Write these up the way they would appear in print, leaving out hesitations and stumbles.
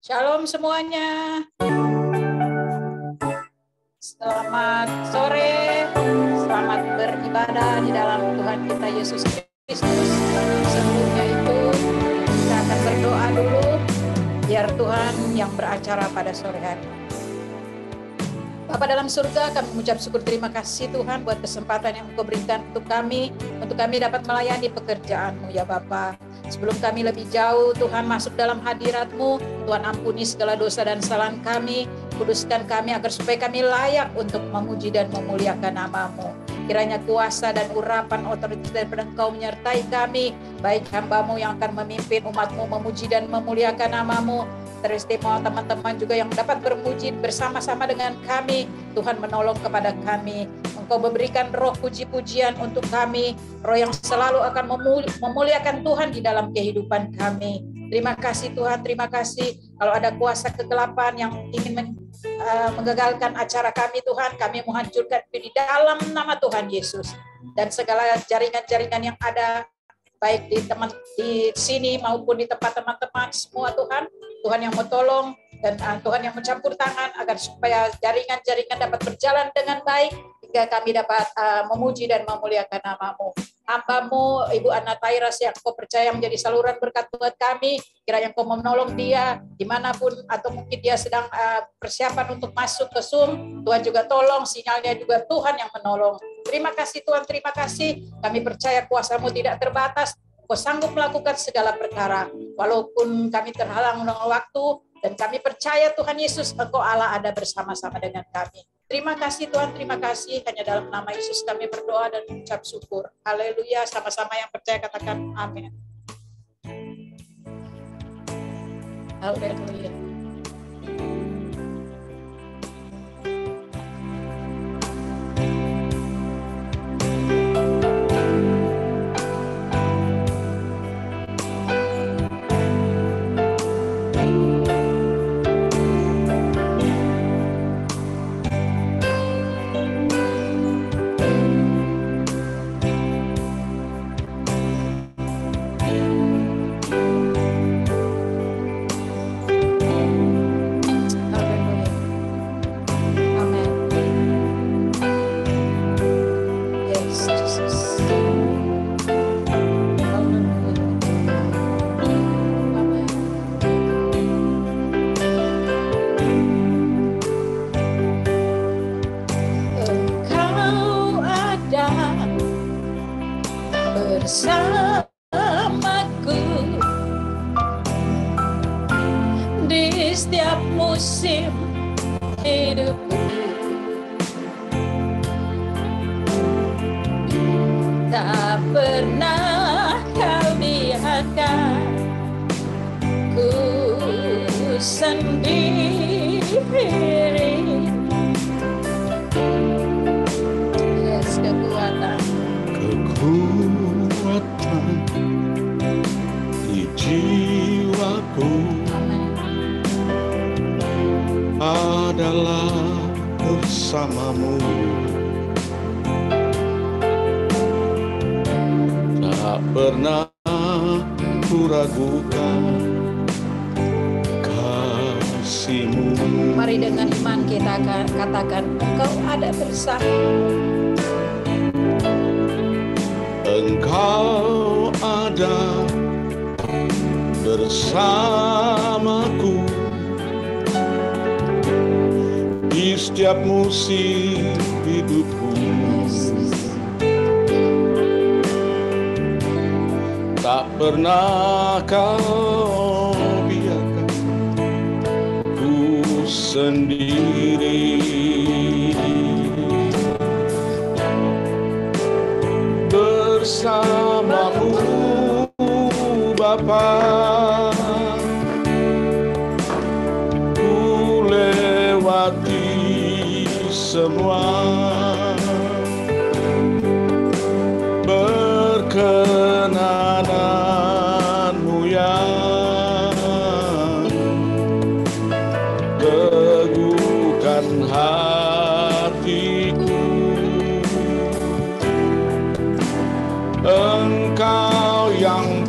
Shalom semuanya. Selamat sore. Selamat beribadah di dalam Tuhan kita Yesus Kristus. Sebelumnya itu kita akan berdoa dulu biar Tuhan yang beracara pada sore hari. Bapa dalam surga, kami mengucap syukur terima kasih Tuhan buat kesempatan yang Engkau berikan untuk kami dapat melayani pekerjaan-Mu ya Bapa. Sebelum kami lebih jauh Tuhan masuk dalam hadirat-Mu, Tuhan ampuni segala dosa dan kesalahan kami, kuduskan kami agar supaya kami layak untuk memuji dan memuliakan nama-Mu. Kiranya kuasa dan urapan otoritas daripada Engkau menyertai kami, baik hamba-Mu yang akan memimpin umat-Mu memuji dan memuliakan nama-Mu. Teristimewa teman-teman juga yang dapat bermuji bersama-sama dengan kami. Tuhan menolong kepada kami. Engkau memberikan roh puji-pujian untuk kami, roh yang selalu akan memuliakan Tuhan di dalam kehidupan kami. Terima kasih Tuhan, terima kasih. Kalau ada kuasa kegelapan yang ingin menggagalkan acara kami Tuhan, kami menghancurkan di dalam nama Tuhan Yesus. Dan segala jaringan-jaringan yang ada, baik di sini maupun di tempat teman-teman semua Tuhan yang mau dan Tuhan yang mencampur tangan agar supaya jaringan-jaringan dapat berjalan dengan baik hingga kami dapat memuji dan memuliakan nama-Mu. Hamba-Mu Ibu Anna Tairas yang Kau percaya menjadi saluran berkat buat kami, kiranya Kau menolong dia dimanapun atau mungkin dia sedang persiapan untuk masuk ke Zoom. Tuhan juga tolong, sinyalnya juga Tuhan yang menolong. Terima kasih Tuhan, terima kasih. Kami percaya kuasa-Mu tidak terbatas. Kau sanggup melakukan segala perkara. Walaupun kami terhalang dengan waktu, dan kami percaya Tuhan Yesus, Engkau Allah ada bersama-sama dengan kami. Terima kasih Tuhan, terima kasih. Hanya dalam nama Yesus kami berdoa dan mengucap syukur. Haleluya, sama-sama yang percaya katakan amin. Haleluya. Bersamaku di setiap musim hidupku, tak pernah Kau biarkan ku sendiri. Yes, kekuatan di jiwaku adalah bersama-Mu. Tak pernah ku ragukan kasih-Mu. Mari dengan iman kita katakan, Engkau ada bersama. Engkau ada bersamaku di setiap musim hidupku. Tak pernah Kau biarkan ku sendiri. Bersama-Mu Bapa, ku lewati semua, berkenan-Mu yang teguhkan hatiku. Engkau yang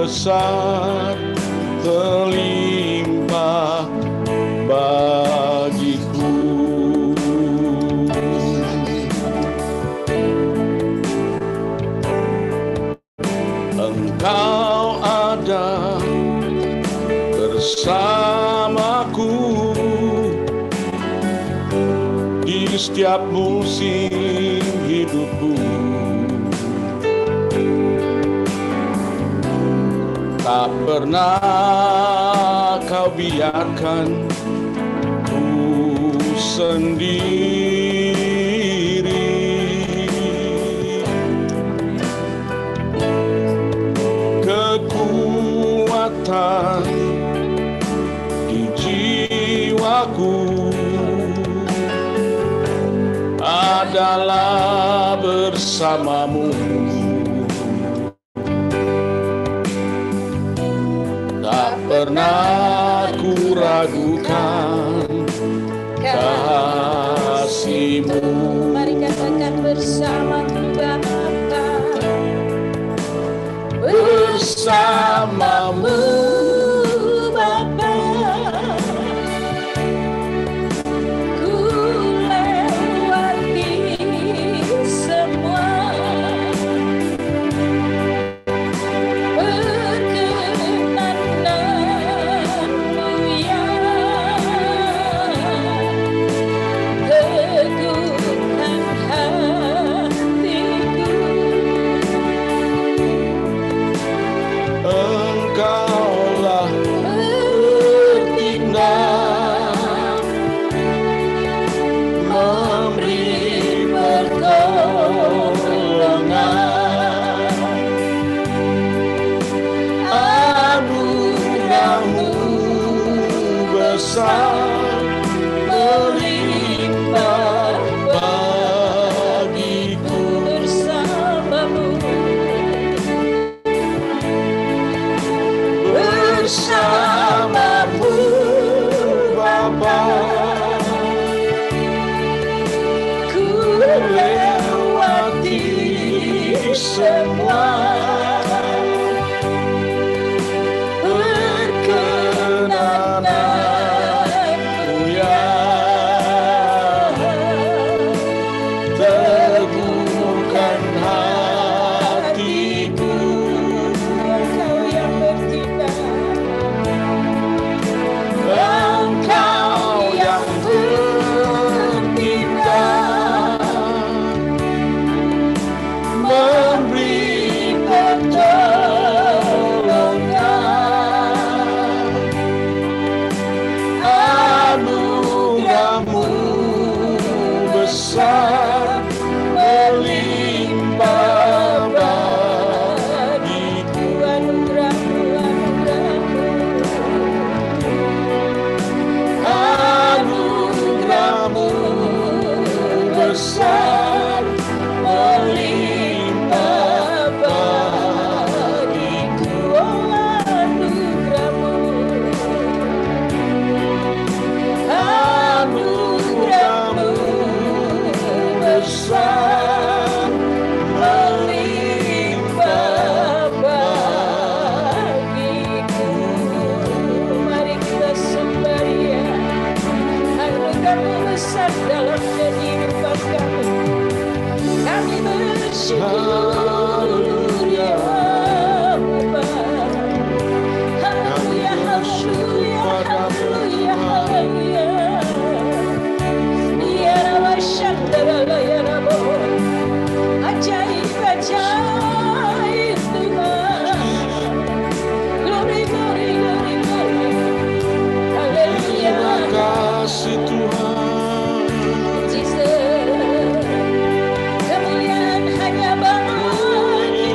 besar terlimpah bagiku. Engkau ada bersamaku di setiap musim hidupku. Tak pernah kau biarkan ku sendiri. Kekuatan di jiwaku adalah bersamamu. Tak pernah ku ragukan kasih-Mu. Mari katakan bersama Tuhan Bapa. Bersamamu Bapa, ku lewati semua perkenanan-Mu yang teguhkan hatiku. Engkaulah bertindak, memberi pertolongan. Anugerah-Mu besar melimpah bagiku. Bersamamu Bapa, ku lewati semua perkenanan-Mu yang teguhkan hatiku. Engkau yang bertindak, Engkau yang bertindak, memberi pertolongan. Anugerah-Mu besar melimpah bagiku. Anugerah-Mu, anugerah-Mu besar melimpah bagiku. Oh, anugerah-Mu, anugerah-Mu besar melimpah bagiku. Mari kita sembah Dia. Anugerah-Mu besar dalam kehidupan kami. Kami bersyukur ya Bapa. Haleluya, haleluya, haleluya, haleluya. Ya Rabbi, Shandara, ya Rabbi. Ajaib, ajaib Tuhan. Glory, glory, glory, glory. Haleluya. Terima kasih Tuhan. Jesus. Kemuliaan hanya bagi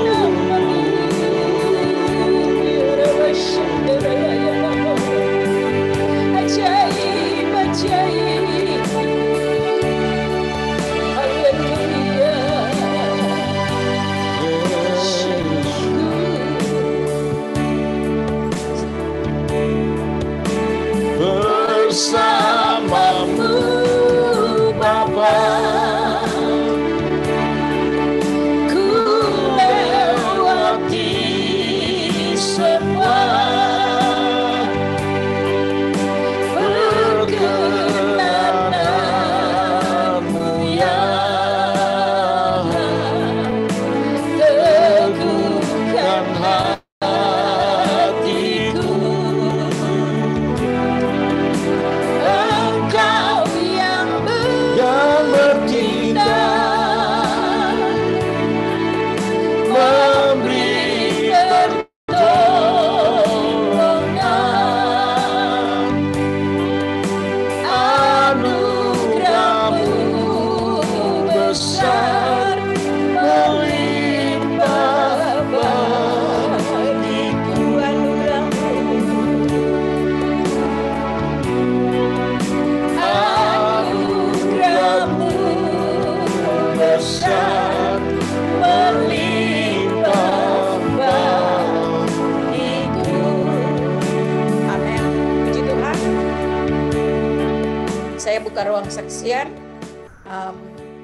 membuka ruang saksian.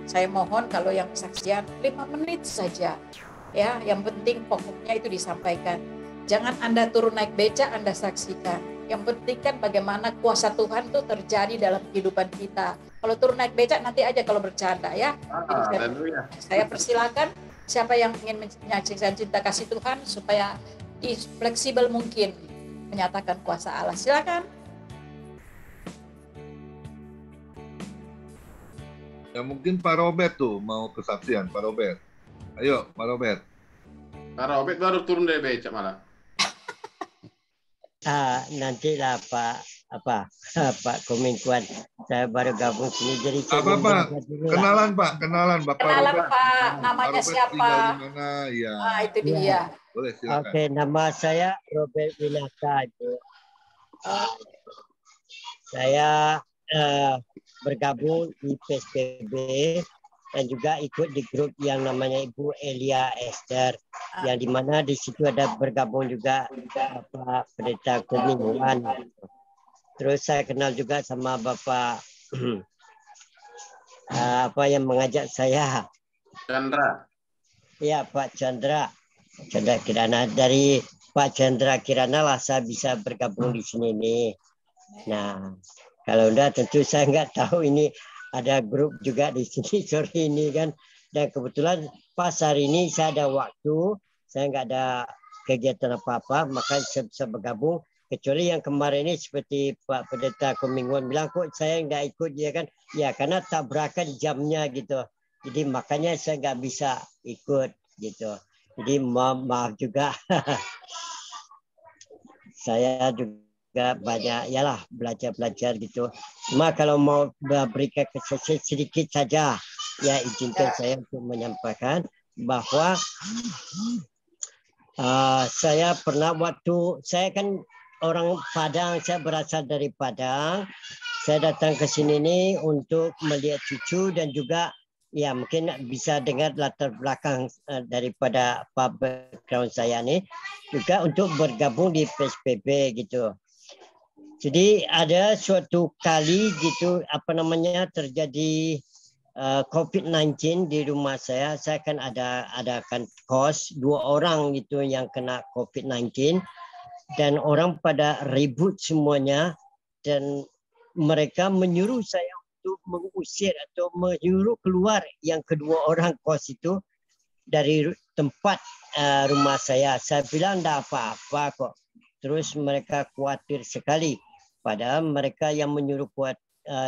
Saya mohon kalau yang saksian 5 menit saja. Ya, yang penting pokoknya itu disampaikan. Jangan Anda turun naik beca, Anda saksikan. Yang penting kan bagaimana kuasa Tuhan itu terjadi dalam kehidupan kita. Kalau turun naik beca nanti aja kalau bercanda ya. Jadi saya persilakan siapa yang ingin menyaksikan cinta kasih Tuhan supaya fleksibel mungkin menyatakan kuasa Allah. Silakan. Ya mungkin Pak Robert tuh mau kesaksian, Pak Robert. Ayo, Pak Robert. Pak Robert baru turun dari beca malah. Nantilah Pak Komingkuan, saya baru gabung sini jadi saya Pak? Kenalan Pak Bapak Kenalan Robert. Pak, namanya Pak Robert siapa? tinggal di mana? Ya. Itu dia. Boleh silakan. Oke, nama saya Robert Winata. Saya bergabung di PSBB dan juga ikut di grup yang namanya Ibu Elia Esther, yang dimana di situ ada bergabung juga Bapak Pendeta Komingkuan. Terus saya kenal juga sama Bapak yang mengajak saya. Chandra. Ya, Pak Chandra Kirana. Dari Pak Chandra Kirana lah saya bisa bergabung di sini nih. Nah, kalau enggak tentu saya nggak tahu ini ada grup juga di sini sore ini kan. Dan kebetulan pas hari ini saya ada waktu, saya nggak ada kegiatan apa-apa, maka saya bisa bergabung. Kecuali yang kemarin ini seperti Pak Pendeta Komingkuan bilang, kok saya nggak ikut ya kan? Ya karena tabrakan jamnya gitu. Jadi makanya saya nggak bisa ikut gitu. Jadi maaf juga. Saya juga banyak belajar gitu. Cuma kalau mau berikan kesaksian sedikit saja, ya izinkan saya untuk menyampaikan bahwa saya pernah saya kan orang Padang, saya berasal dari Padang. Saya datang ke sini nih untuk melihat cucu dan juga ya mungkin bisa dengar latar belakang daripada background saya nih juga untuk bergabung di PSBB gitu. Jadi ada suatu kali gitu terjadi COVID-19 di rumah saya kan adakan kos 2 orang gitu yang kena COVID-19 dan orang pada ribut semuanya dan mereka menyuruh saya untuk mengusir atau menyuruh keluar yang kedua orang kos itu dari tempat rumah saya. Saya bilang tidak apa-apa kok. Terus mereka khawatir sekali. Padahal mereka yang menyuruh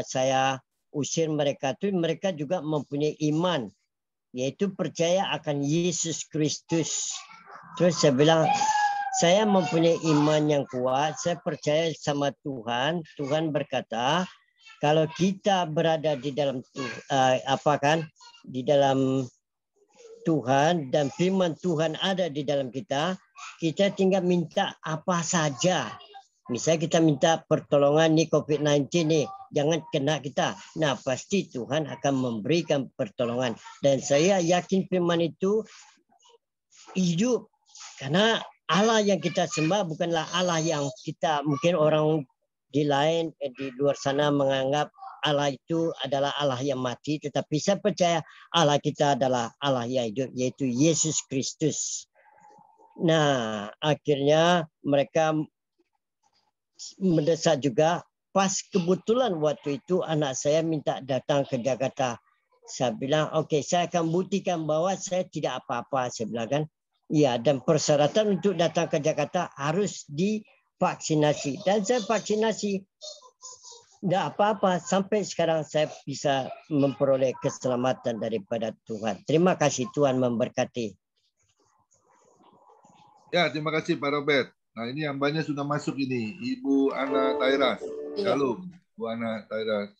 saya usir mereka itu mereka juga mempunyai iman, yaitu percaya akan Yesus Kristus. Terus saya bilang, saya mempunyai iman yang kuat, saya percaya sama Tuhan. Tuhan berkata, kalau kita berada di dalam di dalam Tuhan dan firman Tuhan ada di dalam kita, kita tinggal minta apa saja. Misalnya kita minta pertolongan nih COVID-19 nih, jangan kena kita. Nah pasti Tuhan akan memberikan pertolongan. Dan saya yakin firman itu hidup. Karena Allah yang kita sembah bukanlah Allah yang kita, mungkin orang di luar sana menganggap Allah itu adalah Allah yang mati. Tetapi saya percaya Allah kita adalah Allah yang hidup, yaitu Yesus Kristus. Nah akhirnya mereka mendesak juga. Pas kebetulan waktu itu anak saya minta datang ke Jakarta. Saya bilang, oke, saya akan buktikan bahwa saya tidak apa-apa. Saya bilang kan, ya, dan persyaratan untuk datang ke Jakarta harus divaksinasi. Dan saya vaksinasi, tidak apa-apa. Sampai sekarang saya bisa memperoleh keselamatan daripada Tuhan. Terima kasih, Tuhan memberkati. Ya, terima kasih Pak Robert. Nah, ini hambanya sudah masuk ini, Ibu Ana Tairas. Shalom, Bu Ana Tairas.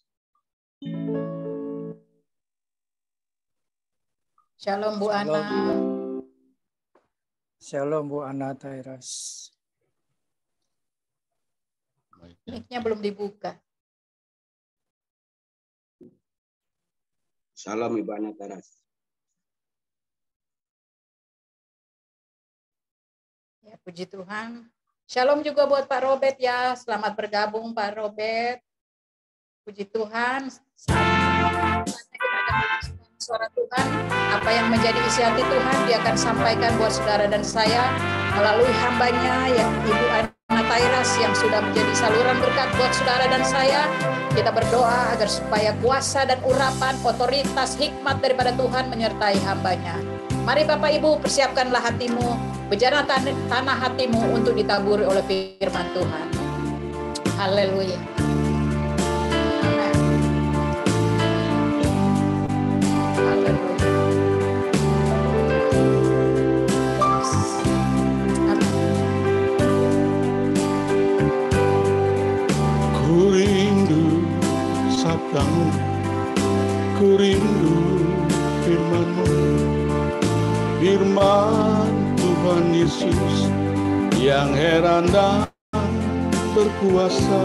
Shalom Bu Ana. Shalom Bu Ana Tairas. Mic-nya belum dibuka. Salam Ibu Ana Tairas. Ya, puji Tuhan. Shalom juga buat Pak Robert ya. Selamat bergabung Pak Robert. Puji Tuhan, saatnya kita akan suara Tuhan. Apa yang menjadi isi hati Tuhan, Dia akan sampaikan buat saudara dan saya melalui hambanya, yang Ibu Ana Tairas, yang sudah menjadi saluran berkat buat saudara dan saya. Kita berdoa agar supaya kuasa dan urapan, otoritas, hikmat daripada Tuhan menyertai hambanya. Mari Bapak Ibu, persiapkanlah hatimu, bejana tanah hatimu untuk ditaburi oleh firman Tuhan. Haleluya. Amen. Haleluya. Ku rindu sabdamu, ku rindu firman-Mu, firman Tuhan Yesus yang heran dan berkuasa.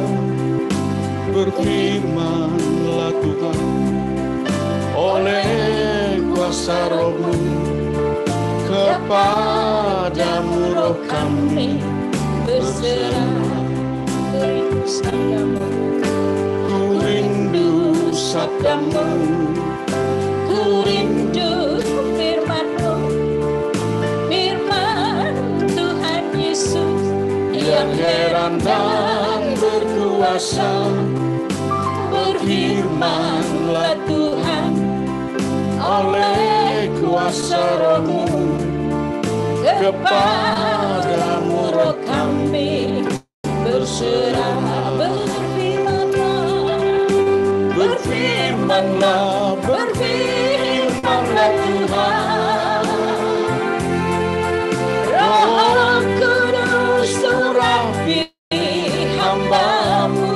Berfirmanlah Tuhan oleh kuasa Roh-Mu, kepadamu roh kami berserah. Ku rindu sabdamu, Ku rindu firman-Mu, firman Tuhan Yesus yang heran dan berkuasa. Berfirmanlah Tuhan Oleh kuasa Roh-Mu, kepadamu roh kami berserah. Berfirmanlah, berfirmanlah Tuhan. Roh Kudus urapi hamba-Mu.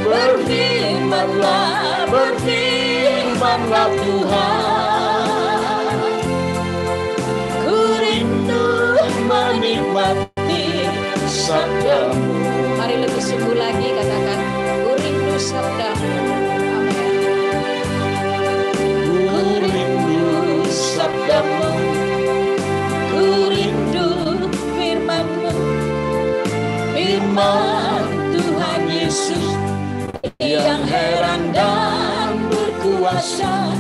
Berfirmanlah, berfirmanlah Tuhan. Ku rindu menikmati sabda-Mu. Mari lebih sungguh lagi katakan, ku rindu sabda-Mu. Amin. Ku rindu sabda-Mu, ku rindu firman-Mu, firman Tuhan Yesus yang heran dan berkuasa.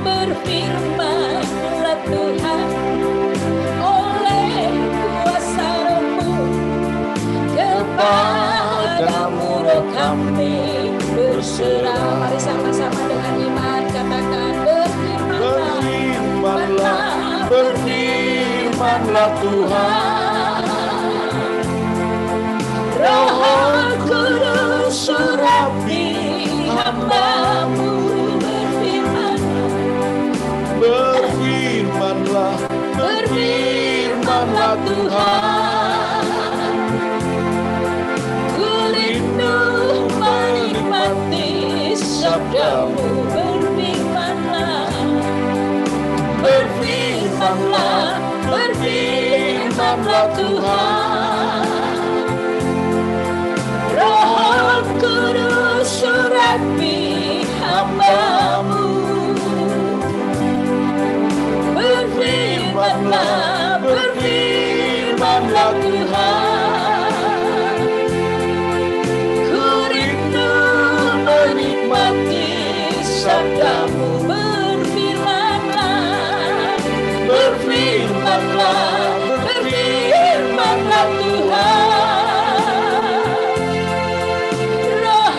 Berfirmanlah Tuhan oleh kuasa Roh-Mu, kepadamu roh kami berserah. Mari sama-sama dengan iman katakan, berfirmanlah, berfirmanlah Tuhan. Roh Kudus urapi hamba-Mu. Berfirmanlah, berfirmanlah Tuhan. Ku rindu menikmati sabda-Mu. Berfirmanlah, berfirmanlah, berfirmanlah Tuhan. Roh Kudus urapi hamba-Mu. Berfirmanlah, berfirmanlah Tuhan. Ku rindu menikmati sabda-Mu. Berfirmanlah, berfirmanlah, berfirmanlah Tuhan. Roh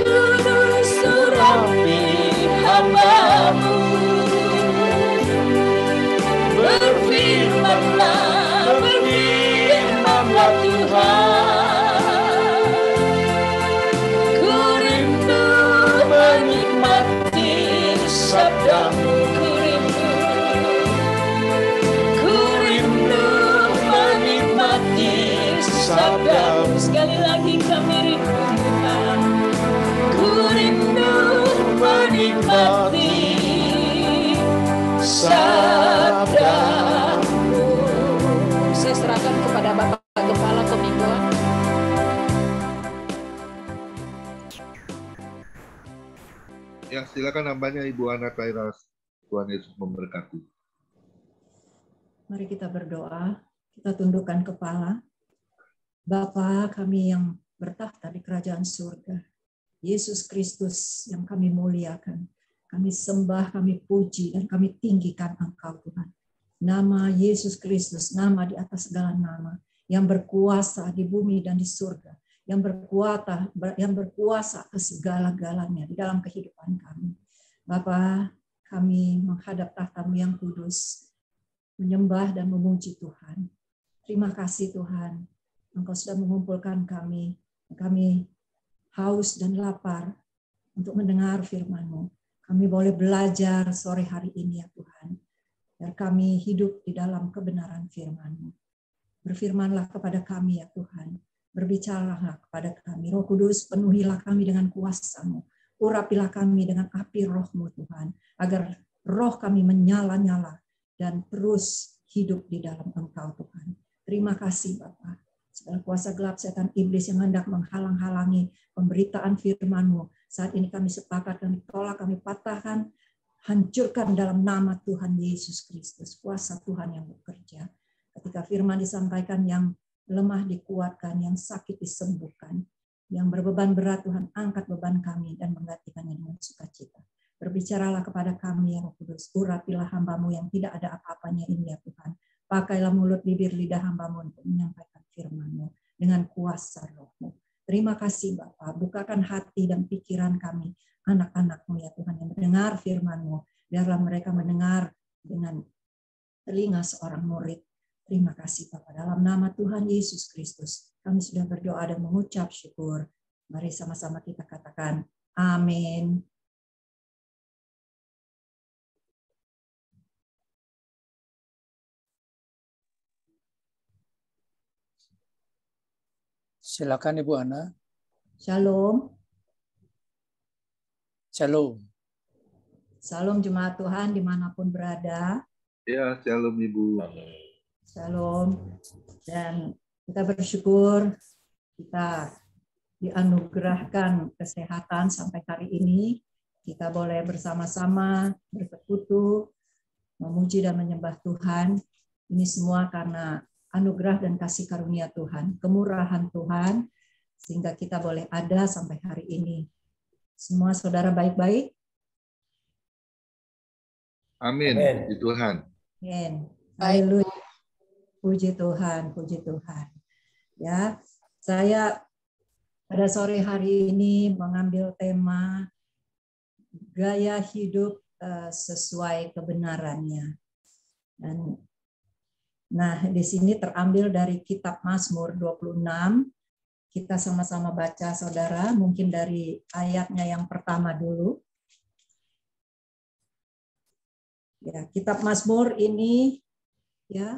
Kudus urapi hamba-Mu. Berfirmanlah, berfirmanlah Tuhan. Ku rindu menikmati sabda-Mu. Ku rindu menikmati sabda-Mu. Sekali lagi kami rindu Tuhan. Ku rindu menikmati sabda-Mu. Saya serahkan kepada Bapak Kepala Pemingguan. Ya, silakan hambanya Ibu Ana Tairas. Tuhan Yesus memberkati. Mari kita berdoa, kita tundukkan kepala. Bapa kami yang bertakhta di kerajaan surga. Yesus Kristus yang kami muliakan, kami sembah, kami puji, dan kami tinggikan Engkau Tuhan. Nama Yesus Kristus, nama di atas segala nama, yang berkuasa di bumi dan di surga, yang berkuasa ke segala-galanya di dalam kehidupan kami. Bapa, kami menghadap tahta-Mu yang kudus, menyembah dan memuji Tuhan. Terima kasih Tuhan, Engkau sudah mengumpulkan kami. Kami haus dan lapar untuk mendengar firman-Mu. Kami boleh belajar sore hari ini ya Tuhan. Biar kami hidup di dalam kebenaran firman-Mu. Berfirmanlah kepada kami ya Tuhan. Berbicaralah kepada kami. Roh Kudus, penuhilah kami dengan kuasa-Mu. Urapilah kami dengan api Roh-Mu Tuhan. Agar roh kami menyala-nyala dan terus hidup di dalam Engkau Tuhan. Terima kasih Bapa. Segala kuasa gelap setan iblis yang hendak menghalang-halangi pemberitaan firman-Mu. Saat ini kami sepakat, kami tolak, kami patahkan, hancurkan dalam nama Tuhan Yesus Kristus. Kuasa Tuhan yang bekerja. Ketika firman disampaikan, yang lemah dikuatkan, yang sakit disembuhkan. Yang berbeban berat Tuhan, angkat beban kami dan menggantikannya dengan sukacita. Berbicaralah kepada kami ya Roh Kudus. Urapilah hamba-Mu yang tidak ada apa-apanya ini ya Tuhan. Pakailah mulut, bibir, lidah hamba-Mu untuk menyampaikan firman-Mu dengan kuasa Roh-Mu. Terima kasih Bapa, bukakan hati dan pikiran kami, anak-anak-Mu ya Tuhan, yang mendengar firman-Mu. Biarlah mereka mendengar dengan telinga seorang murid. Terima kasih Bapa, dalam nama Tuhan Yesus Kristus, kami sudah berdoa dan mengucap syukur. Mari sama-sama kita katakan, amin. Silakan Ibu Ana. Shalom. Shalom. Salam jemaat Tuhan dimanapun berada. Ya, shalom Ibu. Shalom. Dan kita bersyukur kita dianugerahkan kesehatan sampai hari ini. Kita boleh bersama-sama bersekutu, memuji dan menyembah Tuhan. Ini semua karena anugerah dan kasih karunia Tuhan, kemurahan Tuhan, sehingga kita boleh ada sampai hari ini. Semua saudara baik-baik? Amin. Puji Tuhan. Amin. Haleluya. Puji Tuhan, puji Tuhan. Ya, saya pada sore hari ini mengambil tema gaya hidup sesuai kebenarannya. Dan nah, di sini terambil dari kitab Mazmur 26. Kita sama-sama baca, saudara, mungkin dari ayatnya yang pertama dulu. Ya, kitab Mazmur ini ya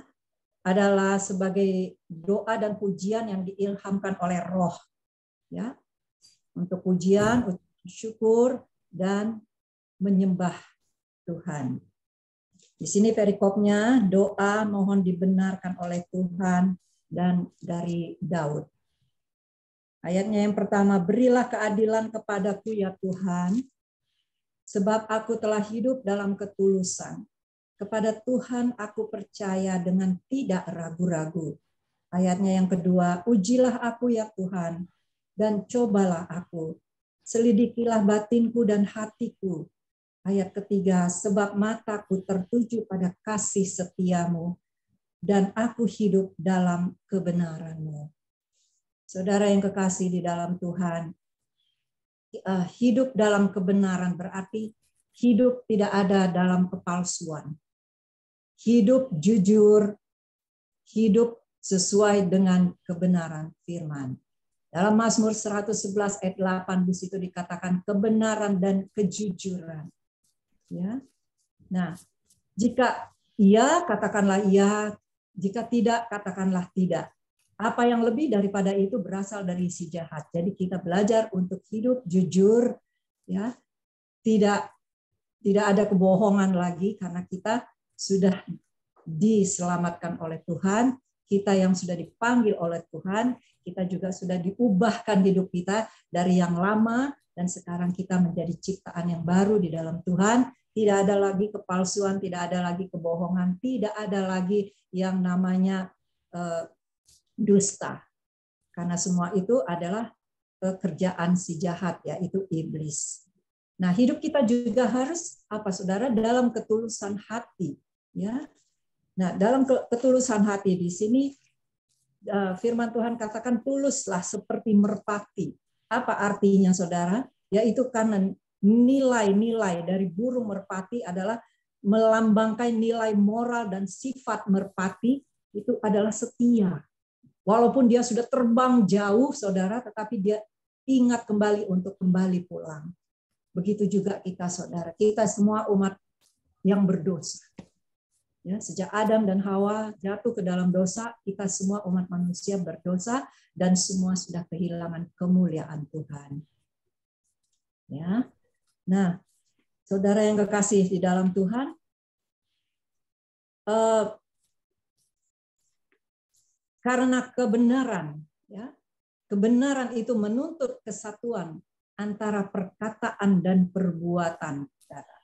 adalah sebagai doa dan pujian yang diilhamkan oleh Roh. Ya. Untuk pujian, syukur dan menyembah Tuhan. Di sini perikopnya, doa mohon dibenarkan oleh Tuhan dan dari Daud. Ayatnya yang pertama, berilah keadilan kepadaku ya Tuhan, sebab aku telah hidup dalam ketulusan. Kepada Tuhan aku percaya dengan tidak ragu-ragu. Ayatnya yang kedua, ujilah aku ya Tuhan, dan cobalah aku. Selidikilah batinku dan hatiku. Ayat ketiga, sebab mataku tertuju pada kasih setiamu, dan aku hidup dalam kebenaranmu. Saudara yang kekasih di dalam Tuhan, hidup dalam kebenaran berarti hidup tidak ada dalam kepalsuan. Hidup jujur, hidup sesuai dengan kebenaran firman. Dalam Mazmur 111 ayat 8 di situ dikatakan kebenaran dan kejujuran. Ya. Nah, jika iya, katakanlah iya, jika tidak, katakanlah tidak. Apa yang lebih daripada itu berasal dari si jahat. Jadi kita belajar untuk hidup jujur, ya, tidak ada kebohongan lagi karena kita sudah diselamatkan oleh Tuhan. Kita yang sudah dipanggil oleh Tuhan, kita juga sudah diubahkan hidup kita dari yang lama dan sekarang kita menjadi ciptaan yang baru di dalam Tuhan. Tidak ada lagi kepalsuan, tidak ada lagi kebohongan, tidak ada lagi yang namanya dusta. Karena semua itu adalah pekerjaan si jahat, yaitu iblis. Nah, hidup kita juga harus apa, saudara, dalam ketulusan hati, ya. Nah, dalam ketulusan hati di sini firman Tuhan katakan tuluslah seperti merpati. Apa artinya, saudara? Yaitu karena nilai-nilai dari burung merpati adalah melambangkan nilai moral dan sifat merpati itu adalah setia. Walaupun dia sudah terbang jauh, saudara, tetapi dia ingat kembali untuk kembali pulang. Begitu juga kita, saudara. Kita semua umat yang berdosa. Ya, sejak Adam dan Hawa jatuh ke dalam dosa, kita semua umat manusia berdosa dan semua sudah kehilangan kemuliaan Tuhan. Ya. Nah, saudara yang kekasih di dalam Tuhan, karena kebenaran, ya, kebenaran itu menuntut kesatuan antara perkataan dan perbuatan, saudara.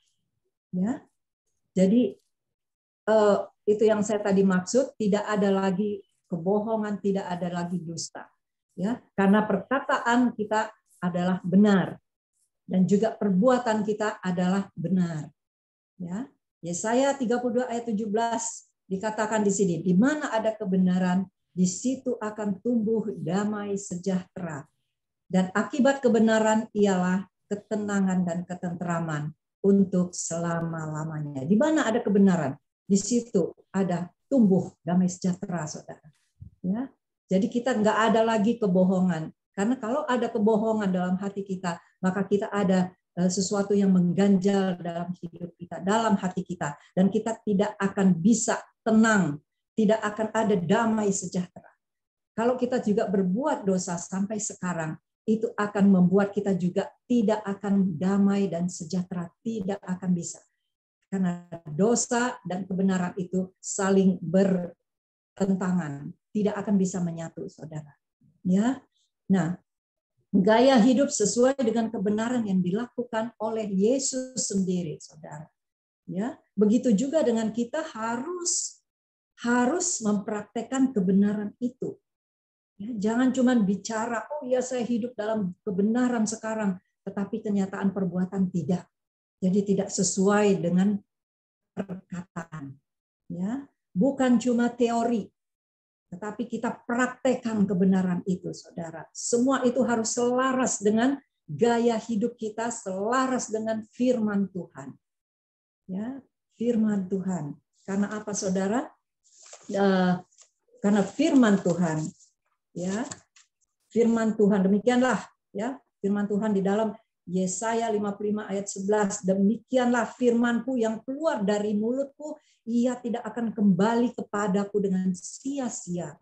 Ya, jadi itu yang saya tadi maksud, tidak ada lagi kebohongan, tidak ada lagi dusta. Ya, karena perkataan kita adalah benar dan juga perbuatan kita adalah benar. Ya, Yesaya 32 ayat 17 dikatakan di sini, di mana ada kebenaran, di situ akan tumbuh damai sejahtera. Dan akibat kebenaran ialah ketenangan dan ketenteraman untuk selama-lamanya. Di mana ada kebenaran, di situ ada tumbuh damai sejahtera, saudara. Ya, jadi kita nggak ada lagi kebohongan. Karena kalau ada kebohongan dalam hati kita, maka kita ada sesuatu yang mengganjal dalam hidup kita, dalam hati kita, dan kita tidak akan bisa tenang, tidak akan ada damai sejahtera. Kalau kita juga berbuat dosa sampai sekarang, itu akan membuat kita juga tidak akan damai dan sejahtera, tidak akan bisa. Karena dosa dan kebenaran itu saling bertentangan, tidak akan bisa menyatu, saudara. Ya, nah, gaya hidup sesuai dengan kebenaran yang dilakukan oleh Yesus sendiri, saudara. Ya, begitu juga dengan kita harus mempraktekkan kebenaran itu. Ya, jangan cuma bicara, oh ya saya hidup dalam kebenaran sekarang, tetapi kenyataan perbuatan tidak. Jadi tidak sesuai dengan perkataan. Ya, bukan cuma teori, tetapi kita praktekkan kebenaran itu, saudara. Semua itu harus selaras dengan gaya hidup kita, selaras dengan firman Tuhan. Ya, firman Tuhan. Karena apa, saudara? Karena firman Tuhan, ya, firman Tuhan demikianlah, ya, firman Tuhan di dalam Yesaya 55 ayat 11, demikianlah firmanku yang keluar dari mulutku, ia tidak akan kembali kepadaku dengan sia-sia,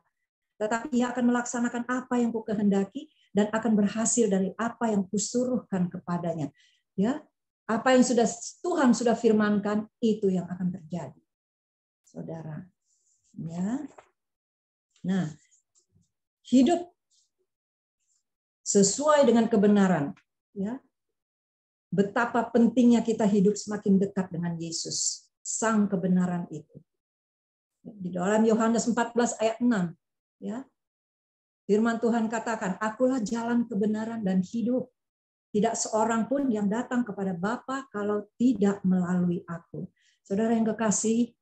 tetapi ia akan melaksanakan apa yang kukehendaki dan akan berhasil dari apa yang kusuruhkan kepadanya. Ya, apa yang Tuhan sudah firmankan, itu yang akan terjadi, saudara. Ya, nah, hidup sesuai dengan kebenaran, ya. Betapa pentingnya kita hidup semakin dekat dengan Yesus, sang kebenaran itu. Di dalam Yohanes 14 ayat 6, ya. Firman Tuhan katakan, akulah jalan kebenaran dan hidup. Tidak seorang pun yang datang kepada Bapa kalau tidak melalui aku. Saudara yang kekasih,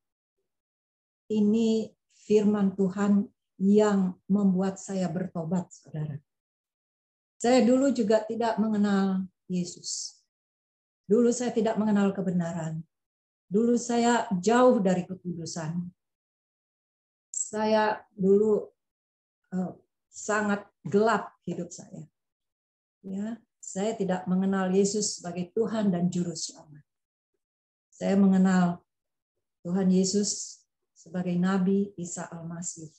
ini firman Tuhan yang membuat saya bertobat, saudara. Saya dulu juga tidak mengenal Yesus. Dulu saya tidak mengenal kebenaran. Dulu saya jauh dari kekudusan. Saya dulu sangat gelap hidup saya. Ya, saya tidak mengenal Yesus sebagai Tuhan dan Juru Selamat. Saya mengenal Tuhan Yesus sebagai Nabi Isa Al-Masih.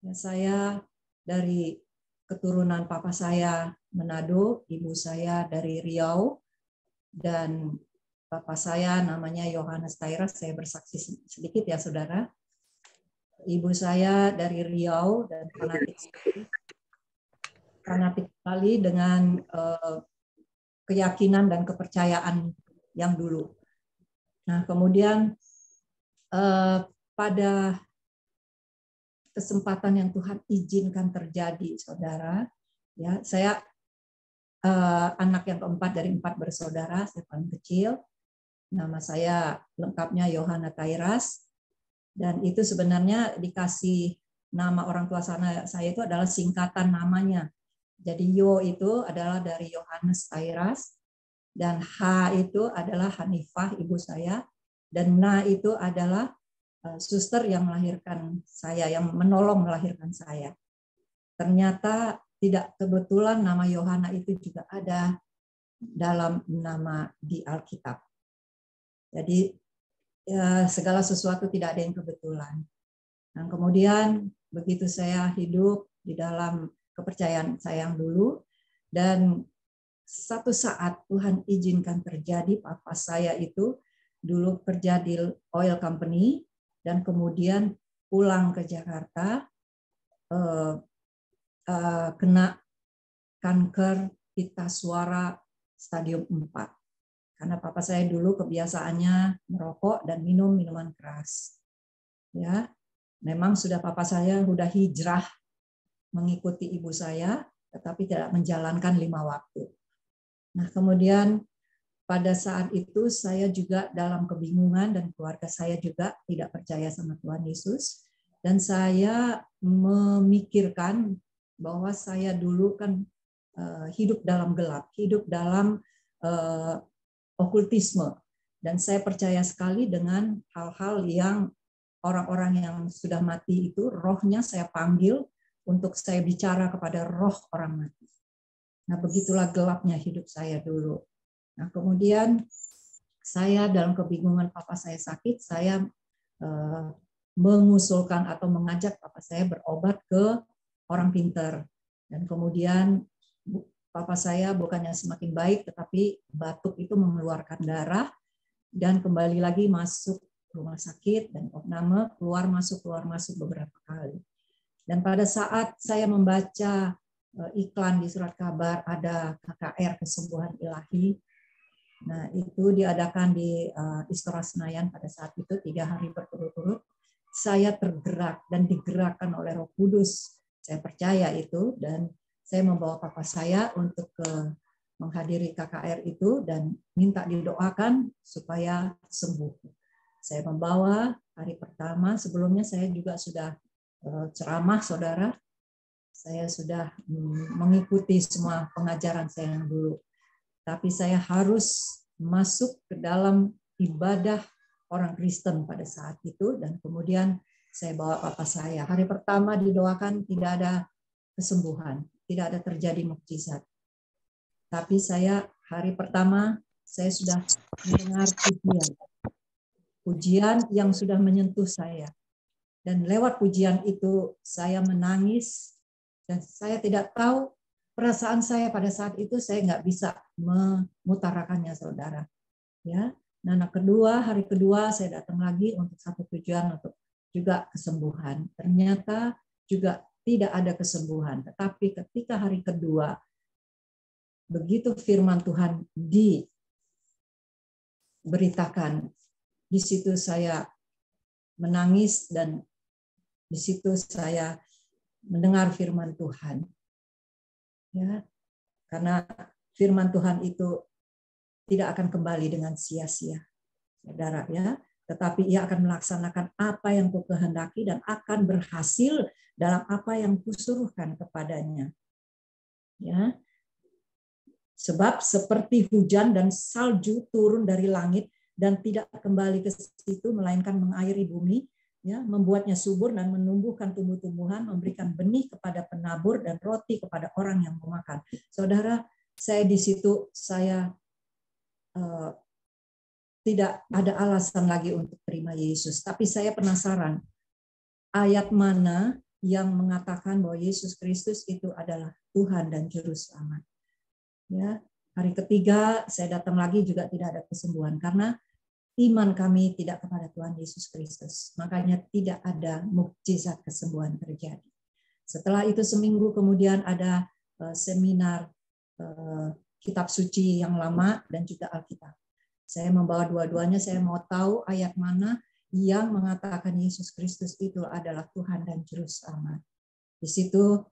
Ya, saya dari keturunan papa saya Manado, ibu saya dari Riau, dan bapak saya namanya Yohanes Tairas. Saya bersaksi sedikit ya, saudara. Ibu saya dari Riau dan fanatik sekali dengan keyakinan dan kepercayaan yang dulu. Nah, kemudian pada kesempatan yang Tuhan izinkan terjadi, saudara. Ya, saya anak yang keempat dari 4 bersaudara, saya paling kecil. Nama saya lengkapnya Yohana Tairas, dan itu sebenarnya dikasih nama orang tua saya itu adalah singkatan namanya. Jadi Yo itu adalah dari Yohanes Tairas, dan H itu adalah Hanifah, ibu saya, dan Na itu adalah suster yang melahirkan saya, yang menolong melahirkan saya. Ternyata tidak kebetulan nama Yohana itu juga ada dalam nama di Alkitab. Jadi ya, segala sesuatu tidak ada yang kebetulan. Nah, kemudian begitu saya hidup di dalam kepercayaan saya yang dulu, dan satu saat Tuhan izinkan terjadi, papa saya itu dulu kerja di oil company dan kemudian pulang ke Jakarta, kena kanker pita suara stadium 4. Karena papa saya dulu kebiasaannya merokok dan minum minuman keras. Ya, memang sudah papa saya sudah hijrah mengikuti ibu saya, tetapi tidak menjalankan 5 waktu. Nah, kemudian pada saat itu saya juga dalam kebingungan, dan keluarga saya juga tidak percaya sama Tuhan Yesus, dan saya memikirkan bahwa saya dulu kan hidup dalam gelap, hidup dalam okultisme, dan saya percaya sekali dengan hal-hal yang orang-orang yang sudah mati itu, rohnya saya panggil untuk saya bicara kepada roh orang mati. Nah, begitulah gelapnya hidup saya dulu. Nah, kemudian saya dalam kebingungan, papa saya sakit, saya mengusulkan atau mengajak papa saya berobat ke orang pintar. Dan kemudian papa saya bukannya semakin baik, tetapi batuk itu mengeluarkan darah, dan kembali lagi masuk rumah sakit, dan opname keluar masuk beberapa kali. Dan pada saat saya membaca iklan di surat kabar ada KKR Kesembuhan Ilahi, nah itu diadakan di Istora Senayan pada saat itu 3 hari berturut-turut, saya tergerak dan digerakkan oleh Roh Kudus. Saya percaya itu, dan saya membawa papa saya untuk menghadiri KKR itu dan minta didoakan supaya sembuh. Saya membawa hari pertama, sebelumnya saya juga sudah ceramah, saudara. Saya sudah mengikuti semua pengajaran saya yang dulu. Tapi saya harus masuk ke dalam ibadah orang Kristen pada saat itu, dan kemudian saya bawa papa saya. Hari pertama didoakan, tidak ada kesembuhan, tidak ada terjadi mukjizat. Tapi saya hari pertama saya sudah mendengar pujian yang sudah menyentuh saya. Dan lewat pujian itu saya menangis, dan saya tidak tahu perasaan saya pada saat itu, saya nggak bisa mengutarakannya, saudara. Ya, nah hari kedua saya datang lagi untuk satu tujuan, untuk juga kesembuhan. Ternyata juga tidak ada kesembuhan. Tetapi ketika hari kedua, begitu firman Tuhan diberitakan, di situ saya menangis, dan di situ saya mendengar firman Tuhan. Ya, karena firman Tuhan itu tidak akan kembali dengan sia-sia, saudara, ya, tetapi ia akan melaksanakan apa yang kukehendaki dan akan berhasil dalam apa yang kusuruhkan kepadanya. Ya. Sebab seperti hujan dan salju turun dari langit dan tidak kembali ke situ melainkan mengairi bumi, ya, membuatnya subur dan menumbuhkan tumbuh-tumbuhan, memberikan benih kepada penabur dan roti kepada orang yang memakan. Saudara, saya di situ saya tidak ada alasan lagi untuk terima Yesus, tapi saya penasaran ayat mana yang mengatakan bahwa Yesus Kristus itu adalah Tuhan dan Juru Selamat. Ya, hari ketiga saya datang lagi juga tidak ada kesembuhan karena iman kami tidak kepada Tuhan Yesus Kristus. Makanya tidak ada mukjizat kesembuhan terjadi. Setelah itu seminggu kemudian ada seminar kitab suci yang lama dan juga Alkitab. Saya membawa dua-duanya, saya mau tahu ayat mana yang mengatakan Yesus Kristus itu adalah Tuhan dan Juru Selamat. Di situ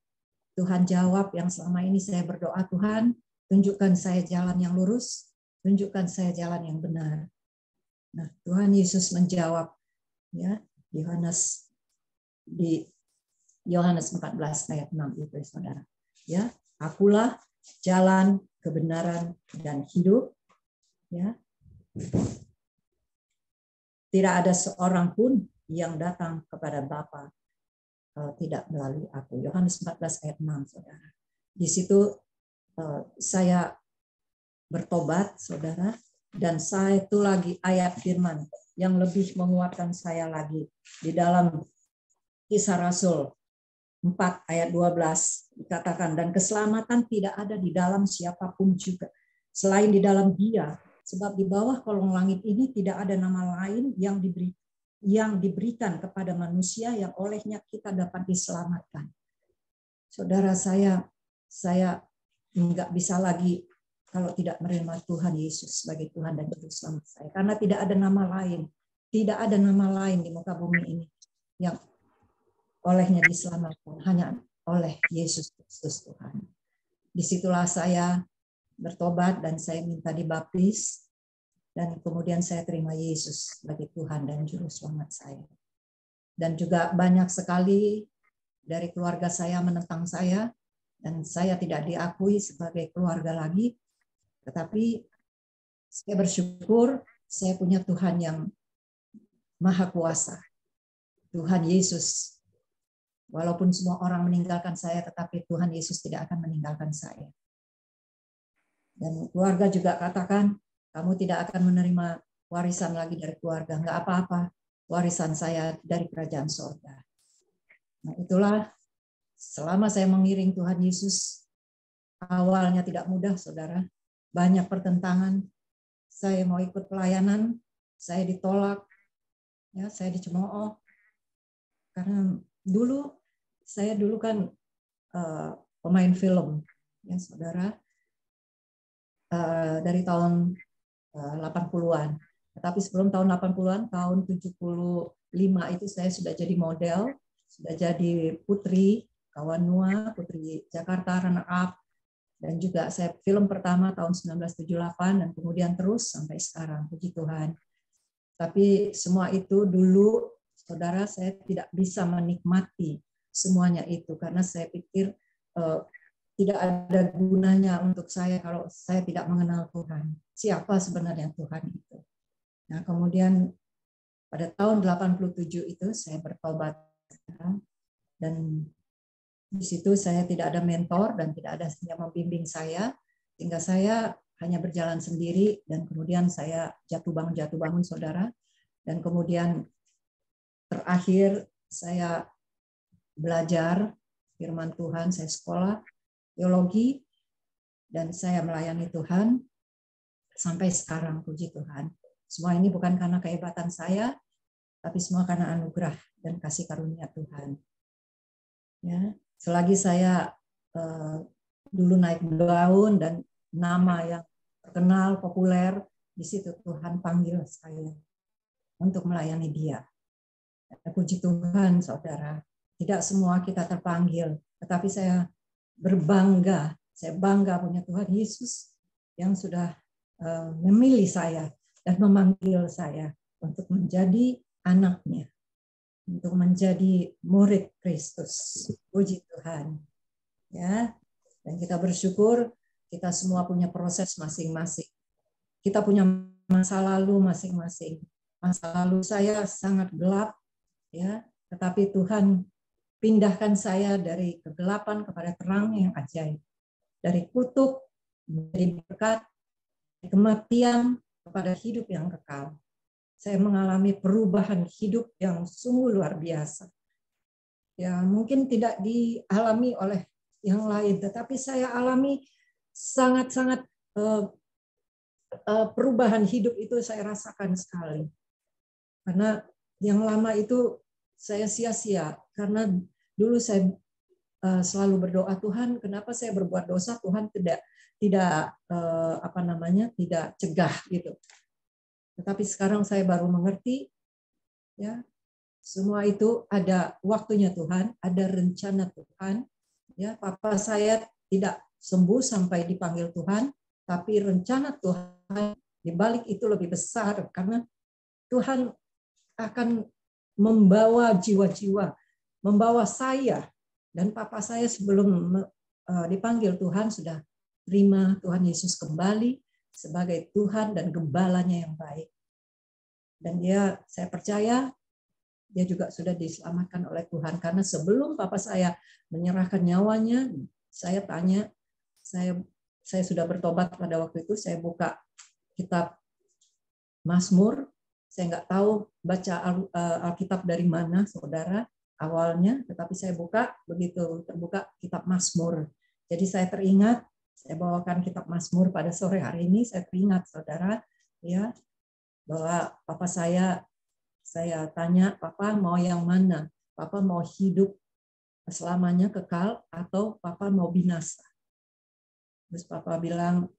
Tuhan jawab yang selama ini saya berdoa, Tuhan, tunjukkan saya jalan yang lurus, tunjukkan saya jalan yang benar. Nah, Tuhan Yesus menjawab, ya, di Yohanes 14 ayat 6 itu, saudara. Ya, akulah jalan, kebenaran, dan hidup. Ya. Tidak ada seorang pun yang datang kepada Bapa tidak melalui aku. Yohanes 14 ayat 6, saudara. Di situ saya bertobat, saudara, dan saya itu lagi ayat firman yang lebih menguatkan saya lagi di dalam Kisah Rasul 4 ayat 12 dikatakan, dan keselamatan tidak ada di dalam siapapun juga selain di dalam Dia, sebab di bawah kolong langit ini tidak ada nama lain yang diberikan kepada manusia yang olehnya kita dapat diselamatkan. Saudara, saya nggak bisa lagi kalau tidak menerima Tuhan Yesus sebagai Tuhan dan Juru Selamat saya, karena tidak ada nama lain di muka bumi ini yang olehnya diselamatkan, hanya oleh Yesus Kristus Tuhan. Disitulah saya bertobat dan saya minta dibaptis, dan kemudian saya terima Yesus sebagai Tuhan dan Juru Selamat saya. Dan juga banyak sekali dari keluarga saya menentang saya, dan saya tidak diakui sebagai keluarga lagi, tetapi saya bersyukur saya punya Tuhan yang Maha Kuasa, Tuhan Yesus. Walaupun semua orang meninggalkan saya, tetapi Tuhan Yesus tidak akan meninggalkan saya. Dan keluarga juga katakan, kamu tidak akan menerima warisan lagi dari keluarga. Enggak apa-apa, warisan saya dari kerajaan surga. Nah, itulah selama saya mengiring Tuhan Yesus, awalnya tidak mudah, saudara. Banyak pertentangan. Saya mau ikut pelayanan, saya ditolak, ya, saya dicemooh. Karena saya dulu kan pemain film, ya, saudara. Dari tahun 80-an. Tetapi sebelum tahun 80-an, tahun 75 itu saya sudah jadi model, sudah jadi putri Kawanua, putri Jakarta runner up, dan juga saya film pertama tahun 1978 dan kemudian terus sampai sekarang, puji Tuhan. Tapi semua itu dulu, saudara, saya tidak bisa menikmati semuanya itu karena saya pikir tidak ada gunanya untuk saya kalau saya tidak mengenal Tuhan. Siapa sebenarnya Tuhan itu? Nah, kemudian pada tahun 87 itu saya bertobat, dan di situ saya tidak ada mentor dan tidak ada yang membimbing saya, sehingga saya hanya berjalan sendiri, dan kemudian saya jatuh bangun saudara, dan kemudian terakhir saya belajar firman Tuhan, saya sekolah teologi, dan saya melayani Tuhan sampai sekarang, puji Tuhan. Semua ini bukan karena kehebatan saya, tapi semua karena anugerah dan kasih karunia Tuhan. Ya, selagi saya dulu naik daun dan nama yang terkenal, populer, di situ Tuhan panggil saya untuk melayani Dia. Puji Tuhan, saudara. Tidak semua kita terpanggil, tetapi saya berbangga, saya bangga punya Tuhan Yesus yang sudah memilih saya dan memanggil saya untuk menjadi anaknya, untuk menjadi murid Kristus. Puji Tuhan. Ya, dan kita bersyukur kita semua punya proses masing-masing. Kita punya masa lalu masing-masing. Masa lalu saya sangat gelap, ya, tetapi Tuhan pindahkan saya dari kegelapan kepada terang yang ajaib. Dari kutuk menjadi berkat, dari kematian kepada hidup yang kekal. Saya mengalami perubahan hidup yang sungguh luar biasa. Ya, mungkin tidak dialami oleh yang lain, tetapi saya alami sangat-sangat perubahan hidup itu saya rasakan sekali. Karena yang lama itu saya sia-sia, karena dulu saya selalu berdoa, Tuhan, kenapa saya berbuat dosa, Tuhan tidak tidak cegah gitu. Tetapi sekarang saya baru mengerti Ya, semua itu ada waktunya Tuhan, ada rencana Tuhan. Ya, papa saya tidak sembuh sampai dipanggil Tuhan, tapi rencana Tuhan di balik itu lebih besar karena Tuhan akan membawa jiwa-jiwa, membawa saya dan papa saya sebelum dipanggil Tuhan sudah terima Tuhan Yesus kembali sebagai Tuhan dan gembalanya yang baik. Dan saya percaya dia juga sudah diselamatkan oleh Tuhan. Karena sebelum papa saya menyerahkan nyawanya, saya tanya, saya sudah bertobat pada waktu itu, saya buka kitab Mazmur, saya nggak tahu baca Alkitab dari mana, saudara, awalnya, tetapi saya buka, begitu terbuka kitab Mazmur. Jadi saya teringat, saya bawakan kitab Mazmur pada sore hari ini, saya teringat, saudara, ya, bahwa papa saya tanya, papa mau yang mana? Papa mau hidup selamanya kekal atau papa mau binasa? Terus papa bilang,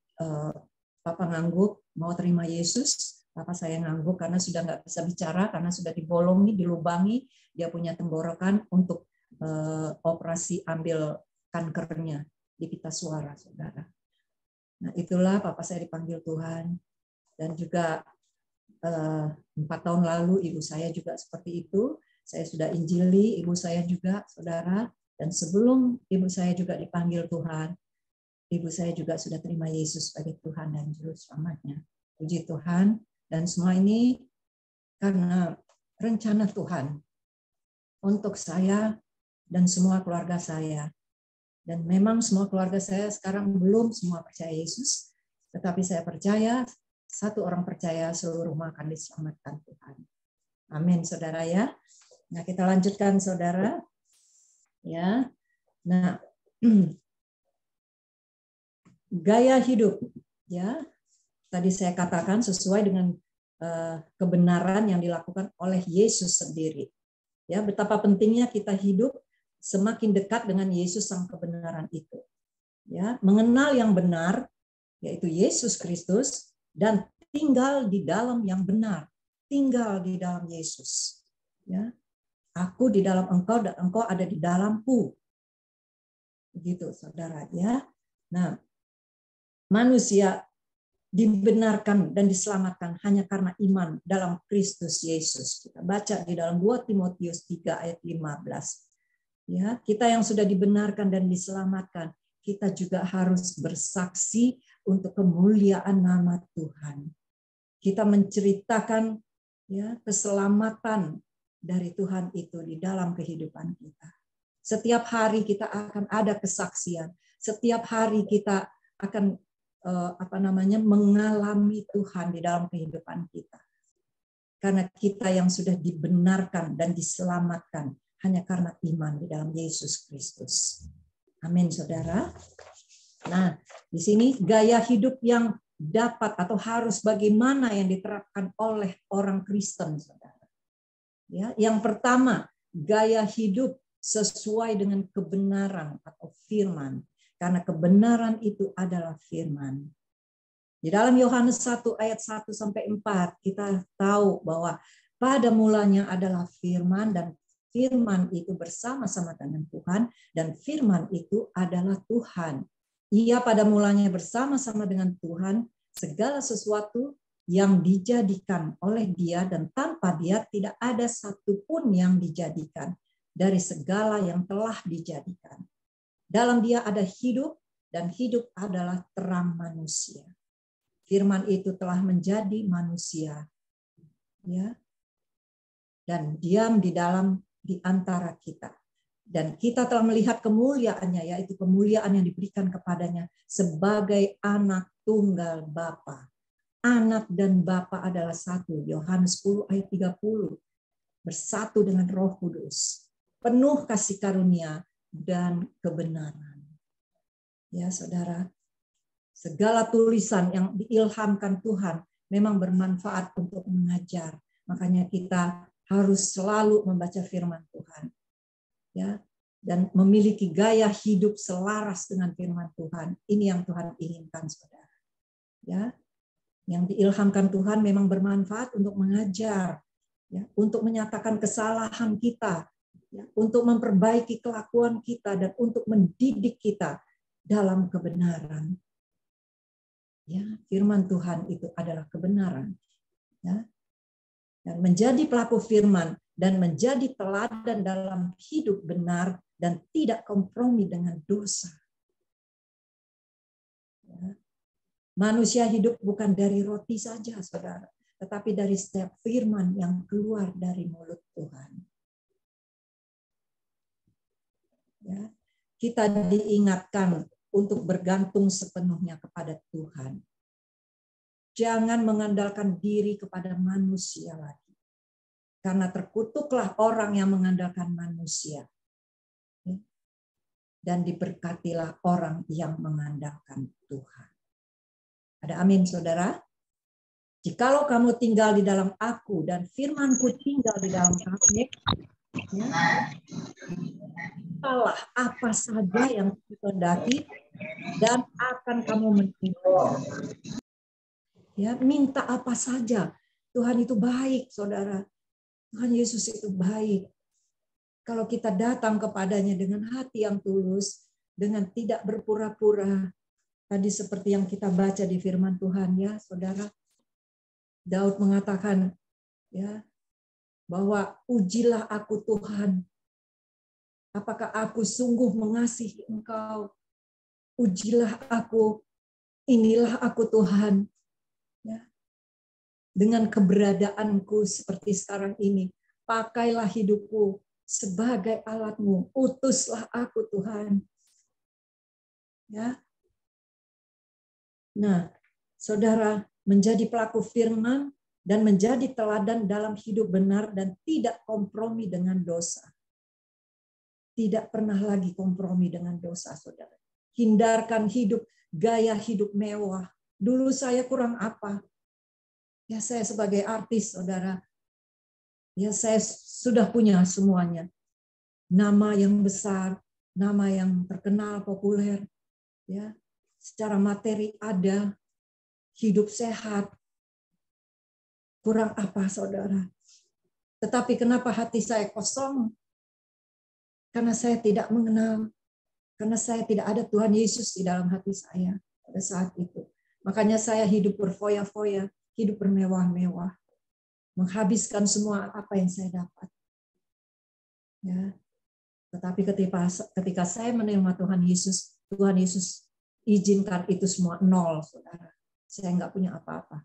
papa ngangguk, mau terima Yesus. Papa saya ngangguk karena sudah nggak bisa bicara, karena sudah dibolongi, dilubangi, dia punya tenggorokan untuk operasi ambil kankernya di pita suara, saudara. Nah itulah papa saya dipanggil Tuhan. Dan juga 4 tahun lalu ibu saya juga seperti itu. Saya sudah injili ibu saya juga, saudara. Dan sebelum ibu saya juga dipanggil Tuhan, ibu saya juga sudah terima Yesus sebagai Tuhan dan Juru Selamatnya. Puji Tuhan. Dan semua ini karena rencana Tuhan untuk saya dan semua keluarga saya. Dan memang semua keluarga saya sekarang belum semua percaya Yesus, tetapi saya percaya satu orang percaya seluruh rumah akan diselamatkan Tuhan. Amin, saudara ya. Nah, kita lanjutkan, saudara. Ya. Nah, gaya hidup, ya. Tadi saya katakan sesuai dengan kebenaran yang dilakukan oleh Yesus sendiri. Ya, betapa pentingnya kita hidup semakin dekat dengan Yesus sang kebenaran itu. Ya, mengenal yang benar, yaitu Yesus Kristus, dan tinggal di dalam yang benar, tinggal di dalam Yesus. Ya, aku di dalam engkau dan engkau ada di dalamku. Begitu, saudara. Ya, nah, manusia dibenarkan dan diselamatkan hanya karena iman dalam Kristus Yesus. Kita baca di dalam 2 Timotius 3 ayat 15. Ya, kita yang sudah dibenarkan dan diselamatkan, kita juga harus bersaksi untuk kemuliaan nama Tuhan. Kita menceritakan ya keselamatan dari Tuhan itu di dalam kehidupan kita. Setiap hari kita akan ada kesaksian. Setiap hari kita akan mengalami Tuhan di dalam kehidupan kita. Karena kita yang sudah dibenarkan dan diselamatkan hanya karena iman di dalam Yesus Kristus. Amin, saudara. Nah, di sini gaya hidup yang dapat atau harus bagaimana yang diterapkan oleh orang Kristen, saudara. Ya, yang pertama, gaya hidup sesuai dengan kebenaran atau firman. Karena kebenaran itu adalah firman. Di dalam Yohanes 1 ayat 1 sampai 4 kita tahu bahwa pada mulanya adalah firman dan firman itu bersama-sama dengan Tuhan dan firman itu adalah Tuhan. Ia pada mulanya bersama-sama dengan Tuhan, segala sesuatu yang dijadikan oleh Dia dan tanpa Dia tidak ada satupun yang dijadikan dari segala yang telah dijadikan. Dalam Dia ada hidup, dan hidup adalah terang manusia. Firman itu telah menjadi manusia, ya, dan diam di antara kita. Dan kita telah melihat kemuliaannya, yaitu kemuliaan yang diberikan kepadanya sebagai anak tunggal Bapa. Anak dan Bapa adalah satu. Yohanes 10 ayat 30. Bersatu dengan Roh Kudus. Penuh kasih karunia dan kebenaran. Ya, saudara, segala tulisan yang diilhamkan Tuhan memang bermanfaat untuk mengajar. Makanya kita harus selalu membaca firman Tuhan. Ya, dan memiliki gaya hidup selaras dengan firman Tuhan. Ini yang Tuhan inginkan, saudara. Ya, yang diilhamkan Tuhan memang bermanfaat untuk mengajar, ya, untuk menyatakan kesalahan kita, ya, untuk memperbaiki kelakuan kita, dan untuk mendidik kita dalam kebenaran. Ya, firman Tuhan itu adalah kebenaran. Ya. Dan menjadi pelaku firman dan menjadi teladan dalam hidup benar dan tidak kompromi dengan dosa. Ya. Manusia hidup bukan dari roti saja, saudara, tetapi dari setiap firman yang keluar dari mulut Tuhan. Ya. Kita diingatkan untuk bergantung sepenuhnya kepada Tuhan. Jangan mengandalkan diri kepada manusia lagi. Karena terkutuklah orang yang mengandalkan manusia. Dan diberkatilah orang yang mengandalkan Tuhan. Ada amin, saudara? Jikalau kamu tinggal di dalam aku dan firman-Ku tinggal di dalam kamu, mintalah apa saja yang dikehendaki dan akan kamu menerima. Ya, minta apa saja. Tuhan itu baik, saudara. Tuhan Yesus itu baik. Kalau kita datang kepadanya dengan hati yang tulus, dengan tidak berpura-pura. Tadi seperti yang kita baca di firman Tuhan, ya, saudara. Daud mengatakan, ya, bahwa ujilah aku Tuhan. Apakah aku sungguh mengasihi Engkau? Ujilah aku, inilah aku Tuhan. Ya. Dengan keberadaanku seperti sekarang ini, pakailah hidupku sebagai alatmu, utuslah aku Tuhan. Ya. Nah, saudara, menjadi pelaku firman dan menjadi teladan dalam hidup benar dan tidak kompromi dengan dosa. Tidak pernah lagi kompromi dengan dosa, saudara. Hindarkan hidup, gaya hidup mewah. Dulu saya kurang apa? Ya, saya sebagai artis, saudara. Ya, saya sudah punya semuanya. Nama yang besar, nama yang terkenal, populer. Ya, secara materi ada, hidup sehat. Kurang apa, saudara? Tetapi kenapa hati saya kosong? Karena saya tidak mengenal. Karena saya tidak ada Tuhan Yesus di dalam hati saya pada saat itu. Makanya saya hidup berfoya-foya, hidup bermewah-mewah. Menghabiskan semua apa yang saya dapat. Ya. Tetapi ketika saya menerima Tuhan Yesus izinkan itu semua nol, saudara. Saya nggak punya apa-apa.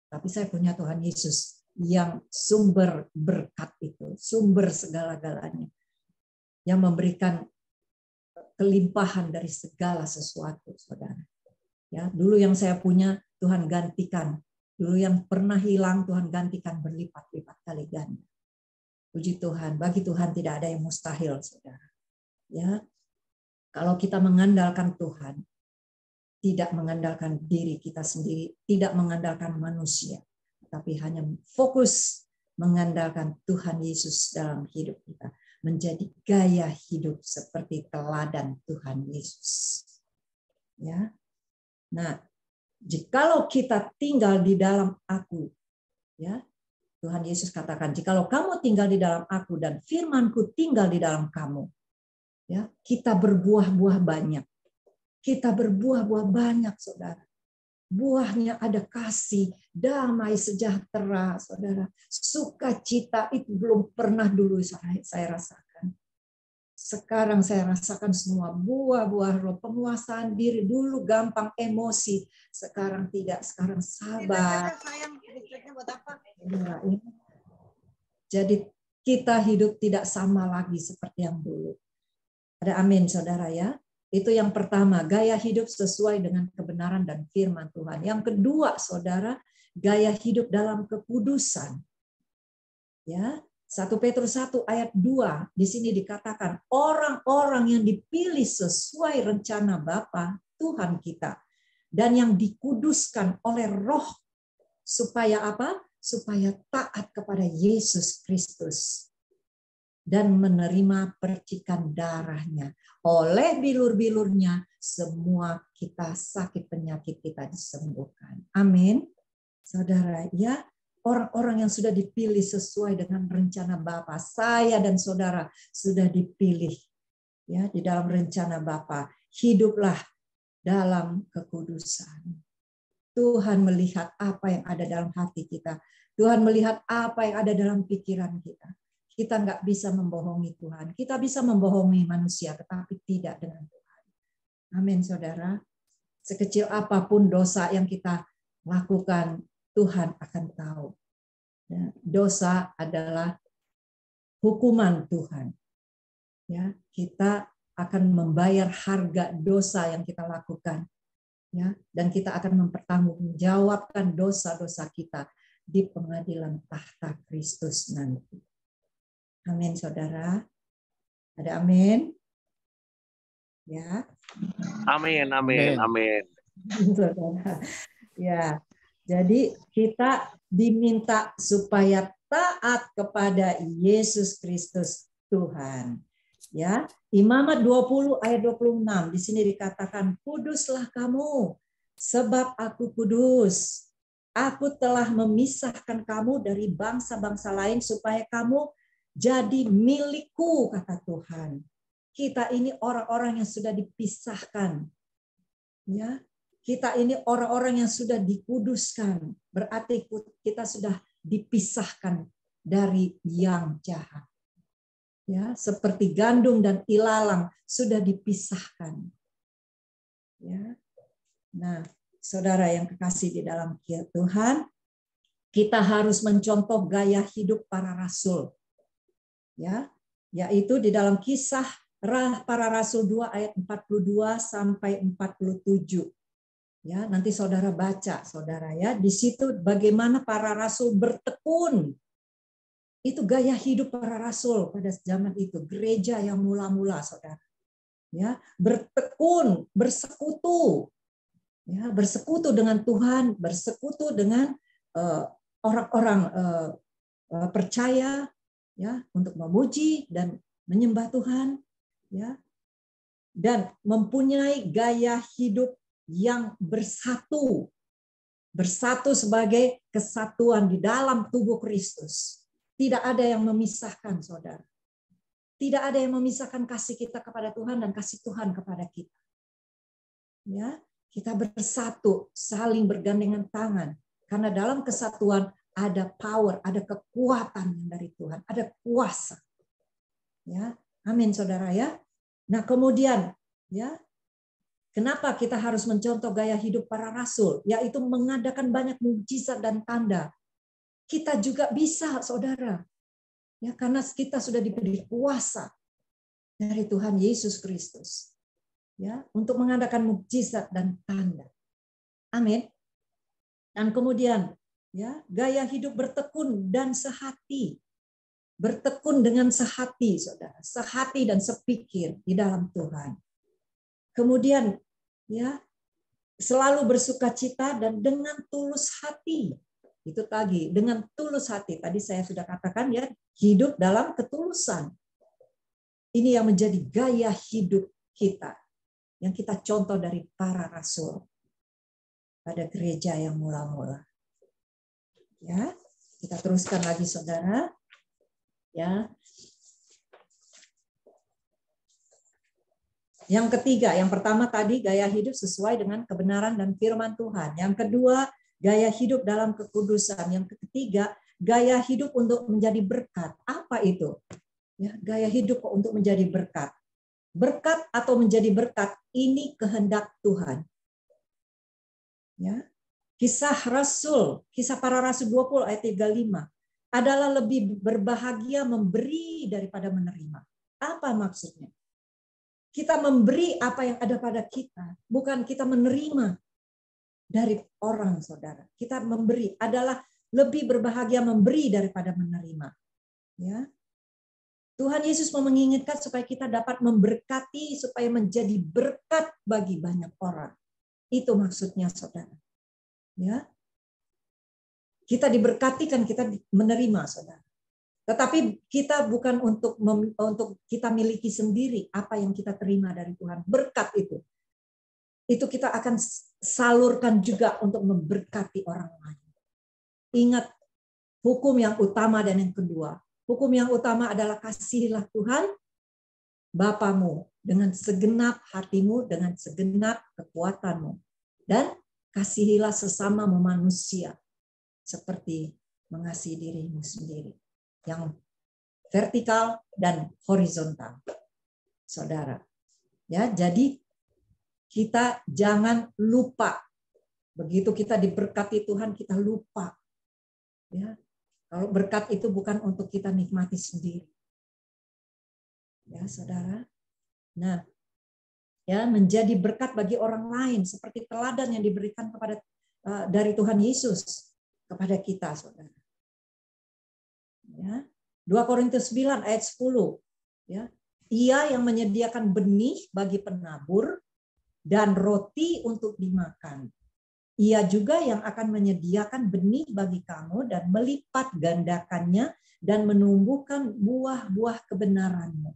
Tapi saya punya Tuhan Yesus yang sumber berkat itu, sumber segala-galanya. Yang memberikan kelimpahan dari segala sesuatu, saudara. Ya, dulu yang saya punya Tuhan gantikan. Dulu yang pernah hilang Tuhan gantikan berlipat-lipat kali ganda. Puji Tuhan, bagi Tuhan tidak ada yang mustahil, saudara. Ya, kalau kita mengandalkan Tuhan, tidak mengandalkan diri kita sendiri, tidak mengandalkan manusia, tapi hanya fokus mengandalkan Tuhan Yesus dalam hidup kita, menjadi gaya hidup seperti teladan Tuhan Yesus. Ya. Nah, jikalau kita tinggal di dalam aku, ya, Tuhan Yesus katakan, jikalau kamu tinggal di dalam aku dan firman-Ku tinggal di dalam kamu, ya, kita berbuah-buah banyak. Kita berbuah-buah banyak, saudara. Buahnya ada kasih, damai, sejahtera, saudara. Sukacita itu belum pernah dulu saya rasakan. Sekarang saya rasakan semua buah-buah roh, penguasaan diri. Dulu gampang emosi, sekarang tidak. Sekarang sabar. Jadi kita hidup tidak sama lagi seperti yang dulu. Ada amin, saudara, ya. Itu yang pertama, gaya hidup sesuai dengan kebenaran dan firman Tuhan. Yang kedua, saudara, gaya hidup dalam kekudusan. Ya, 1 Petrus 1 ayat 2 di sini dikatakan orang-orang yang dipilih sesuai rencana Bapa Tuhan kita dan yang dikuduskan oleh Roh supaya apa? Supaya taat kepada Yesus Kristus dan menerima percikan darahnya. Oleh bilur-bilurnya semua kita sakit penyakit kita disembuhkan. Amin. Saudara, ya, orang-orang yang sudah dipilih sesuai dengan rencana Bapa. Saya dan saudara sudah dipilih ya di dalam rencana Bapa. Hiduplah dalam kekudusan. Tuhan melihat apa yang ada dalam hati kita. Tuhan melihat apa yang ada dalam pikiran kita. Kita nggak bisa membohongi Tuhan. Kita bisa membohongi manusia, tetapi tidak dengan Tuhan. Amin, saudara. Sekecil apapun dosa yang kita lakukan, Tuhan akan tahu. Dosa adalah hukuman Tuhan. Ya, kita akan membayar harga dosa yang kita lakukan. Ya, dan kita akan mempertanggungjawabkan dosa-dosa kita di pengadilan tahta Kristus nanti. Amin, saudara. Ada amin? Ya. Amin, amin, amin. Saudara. Ya. Jadi kita diminta supaya taat kepada Yesus Kristus Tuhan. Ya, Imamat 20 ayat 26 di sini dikatakan, kuduslah kamu sebab aku kudus. Aku telah memisahkan kamu dari bangsa-bangsa lain supaya kamu jadi milikku, kata Tuhan. Kita ini orang-orang yang sudah dipisahkan. Ya, kita ini orang-orang yang sudah dikuduskan. Berarti kita sudah dipisahkan dari yang jahat. Ya, seperti gandum dan ilalang sudah dipisahkan. Ya. Nah, saudara yang kekasih di dalam Tuhan, kita harus mencontoh gaya hidup para rasul. Ya, yaitu di dalam Kisah para Rasul 2 ayat 42 sampai 47. Ya, nanti saudara baca, saudara ya. Di situ bagaimana para rasul bertekun. Itu gaya hidup para rasul pada zaman itu, gereja yang mula-mula, saudara. Ya, bertekun, bersekutu. Ya, bersekutu dengan Tuhan, bersekutu dengan orang-orang percaya, ya, untuk memuji dan menyembah Tuhan, ya, dan mempunyai gaya hidup yang bersatu sebagai kesatuan di dalam tubuh Kristus. Tidak ada yang memisahkan, saudara. Tidak ada yang memisahkan kasih kita kepada Tuhan dan kasih Tuhan kepada kita. Ya, kita bersatu, saling bergandengan tangan, karena dalam kesatuan ada power, ada kekuatan dari Tuhan, ada kuasa. Ya, amin, saudara ya. Nah, kemudian, ya, kenapa kita harus mencontoh gaya hidup para rasul, yaitu mengadakan banyak mukjizat dan tanda. Kita juga bisa, saudara, ya, karena kita sudah diberi kuasa dari Tuhan Yesus Kristus, ya, untuk mengadakan mukjizat dan tanda. Amin. Dan kemudian, ya, gaya hidup bertekun dan sehati. Bertekun dengan sehati, saudara. Sehati dan sepikir di dalam Tuhan. Kemudian, ya, selalu bersukacita dan dengan tulus hati. Itu tadi, dengan tulus hati. Tadi saya sudah katakan, ya, hidup dalam ketulusan. Ini yang menjadi gaya hidup kita. Yang kita contoh dari para rasul pada gereja yang mula-mula. Ya, kita teruskan lagi, saudara. Ya. Yang ketiga, yang pertama tadi gaya hidup sesuai dengan kebenaran dan firman Tuhan. Yang kedua, gaya hidup dalam kekudusan. Yang ketiga, gaya hidup untuk menjadi berkat. Apa itu? Ya, gaya hidup untuk menjadi berkat. Berkat atau menjadi berkat ini kehendak Tuhan. Ya. Kisah para rasul 20 ayat 35 adalah lebih berbahagia memberi daripada menerima. Apa maksudnya? Kita memberi apa yang ada pada kita, bukan kita menerima dari orang, saudara. Kita memberi adalah lebih berbahagia memberi daripada menerima. Ya. Tuhan Yesus menginginkan supaya kita dapat memberkati, supaya menjadi berkat bagi banyak orang. Itu maksudnya, saudara. Ya, kita diberkati kan kita menerima, saudara. Tetapi kita bukan untuk kita miliki sendiri apa yang kita terima dari Tuhan. Berkat itu kita akan salurkan juga untuk memberkati orang lain. Ingat, hukum yang utama dan yang kedua. Hukum yang utama adalah kasihilah Tuhan Bapamu dengan segenap hatimu, dengan segenap kekuatanmu. Dan kasihilah sesamamu manusia seperti mengasihi dirimu sendiri. Yang vertikal dan horizontal. Saudara. Ya, jadi kita jangan lupa. Begitu kita diberkati Tuhan, kita lupa. Ya. Kalau berkat itu bukan untuk kita nikmati sendiri. Ya, saudara. Nah, ya, menjadi berkat bagi orang lain seperti teladan yang diberikan kepada dari Tuhan Yesus kepada kita, saudara. Ya. 2 Korintus 9 ayat 10. Ya. Ia yang menyediakan benih bagi penabur dan roti untuk dimakan. Ia juga yang akan menyediakan benih bagi kamu dan melipat gandakannya dan menumbuhkan buah-buah kebenaranmu.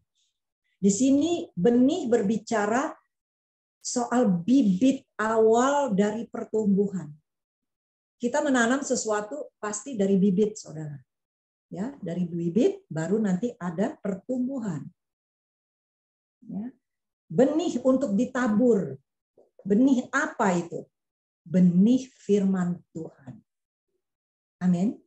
Di sini benih berbicara soal bibit awal dari pertumbuhan. Kita menanam sesuatu pasti dari bibit, saudara. Ya, dari bibit baru nanti ada pertumbuhan. Ya. Benih untuk ditabur. Benih apa itu? Benih firman Tuhan. Amin.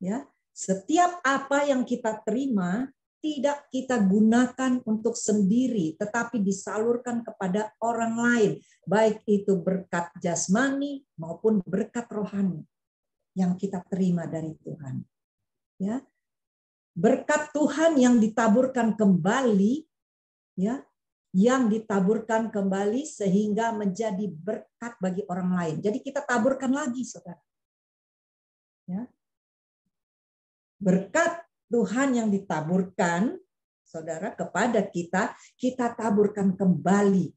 Ya, setiap apa yang kita terima tidak kita gunakan untuk sendiri, tetapi disalurkan kepada orang lain, baik itu berkat jasmani maupun berkat rohani yang kita terima dari Tuhan. Ya, berkat Tuhan yang ditaburkan kembali, ya, yang ditaburkan kembali sehingga menjadi berkat bagi orang lain. Jadi kita taburkan lagi, saudara. Ya. Berkat Tuhan yang ditaburkan, saudara, kepada kita, kita taburkan kembali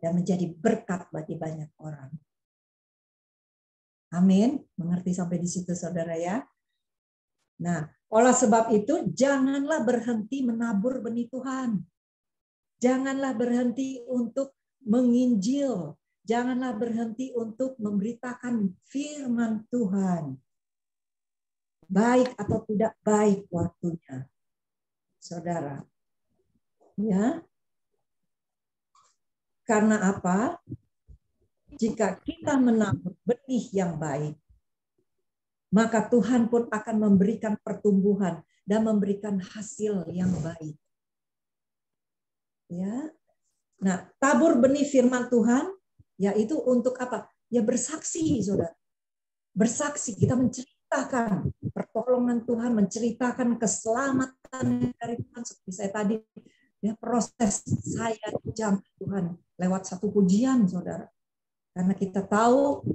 dan menjadi berkat bagi banyak orang. Amin. Mengerti sampai di situ, saudara ya? Nah, oleh sebab itu, janganlah berhenti menabur benih Tuhan. Janganlah berhenti untuk menginjil. Janganlah berhenti untuk memberitakan firman Tuhan. Baik atau tidak baik waktunya. Saudara. Ya. Karena apa? Jika kita menabur benih yang baik, maka Tuhan pun akan memberikan pertumbuhan dan memberikan hasil yang baik. Ya. Nah, tabur benih firman Tuhan yaitu untuk apa? Ya bersaksi, saudara. Bersaksi, kita menceritakan pertolongan Tuhan, menceritakan keselamatan dari Tuhan seperti saya tadi. Ya, proses saya dijamah Tuhan lewat satu pujian, saudara. Karena kita tahu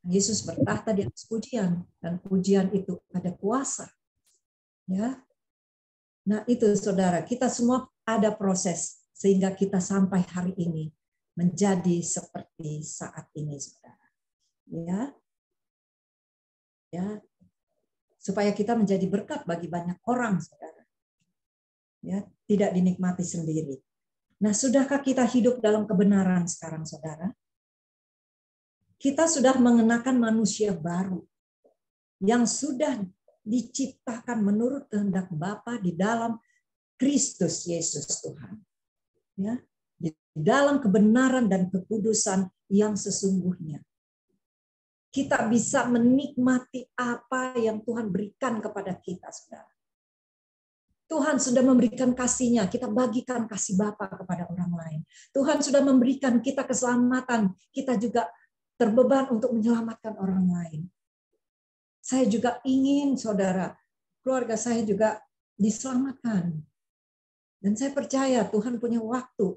Yesus bertahta di atas pujian dan pujian itu ada kuasa. Ya. Nah, itu saudara, kita semua ada proses sehingga kita sampai hari ini menjadi seperti saat ini, saudara. Ya. Ya. Supaya kita menjadi berkat bagi banyak orang, saudara. Ya, tidak dinikmati sendiri. Nah, sudahkah kita hidup dalam kebenaran sekarang, saudara? Kita sudah mengenakan manusia baru yang sudah diciptakan menurut kehendak Bapa di dalam Kristus Yesus Tuhan. Ya, di dalam kebenaran dan kekudusan yang sesungguhnya. Kita bisa menikmati apa yang Tuhan berikan kepada kita, saudara. Tuhan sudah memberikan kasih-Nya, kita bagikan kasih Bapa kepada orang lain. Tuhan sudah memberikan kita keselamatan, kita juga terbeban untuk menyelamatkan orang lain. Saya juga ingin, saudara, keluarga saya juga diselamatkan. Dan saya percaya Tuhan punya waktu.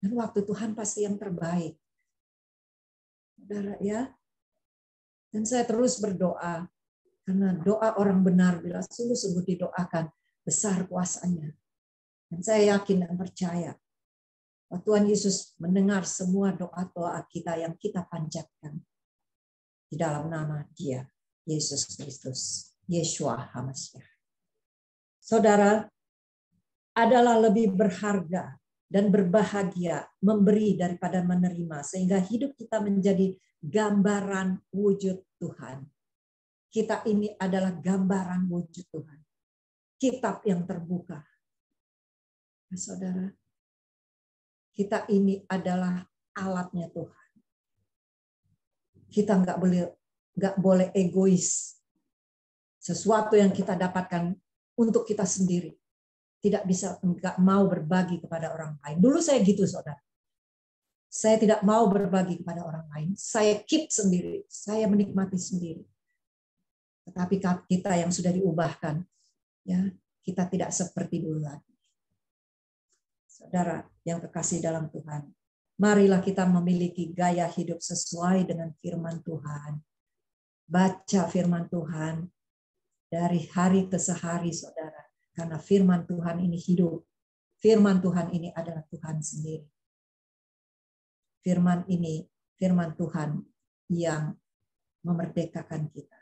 Dan waktu Tuhan pasti yang terbaik. Saudara ya. Dan saya terus berdoa. Karena doa orang benar bila sungguh-sungguh didoakan, besar kuasanya. Dan saya yakin dan percaya bahwa Tuhan Yesus mendengar semua doa-doa kita yang kita panjatkan. Di dalam nama Dia, Yesus Kristus, Yeshua HaMashiach. Saudara, adalah lebih berharga dan berbahagia memberi daripada menerima, sehingga hidup kita menjadi gambaran wujud Tuhan. Kita ini adalah gambaran wujud Tuhan. Kitab yang terbuka. Nah, saudara, kita ini adalah alatnya Tuhan. Kita nggak boleh egois. Sesuatu yang kita dapatkan untuk kita sendiri. Nggak mau berbagi kepada orang lain. Dulu saya gitu, saudara. Saya tidak mau berbagi kepada orang lain. Saya keep sendiri. Saya menikmati sendiri. Tetapi kita yang sudah diubahkan, ya, kita tidak seperti dulu lagi. Saudara yang kekasih dalam Tuhan, marilah kita memiliki gaya hidup sesuai dengan firman Tuhan. Baca firman Tuhan dari hari ke hari, saudara. Karena firman Tuhan ini hidup. Firman Tuhan ini adalah Tuhan sendiri. Firman Tuhan yang memerdekakan kita.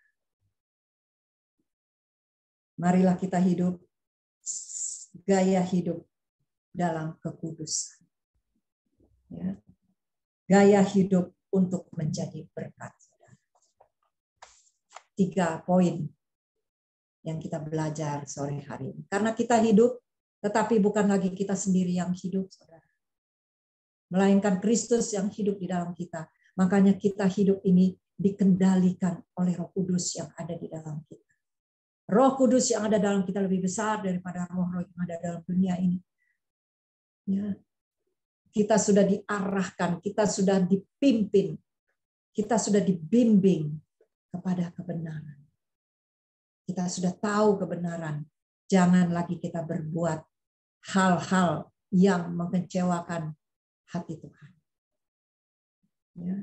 Marilah kita hidup gaya hidup dalam kekudusan. Ya. Gaya hidup untuk menjadi berkat. 3 poin yang kita belajar sore hari ini. Karena kita hidup, tetapi bukan lagi kita sendiri yang hidup, saudara. Melainkan Kristus yang hidup di dalam kita. Makanya kita hidup ini dikendalikan oleh Roh Kudus yang ada di dalam kita. Roh Kudus yang ada dalam kita lebih besar daripada roh-roh yang ada dalam dunia ini. Ya. Kita sudah diarahkan, kita sudah dipimpin, kita sudah dibimbing kepada kebenaran. Kita sudah tahu kebenaran. Jangan lagi kita berbuat hal-hal yang mengecewakan hati Tuhan. Ya.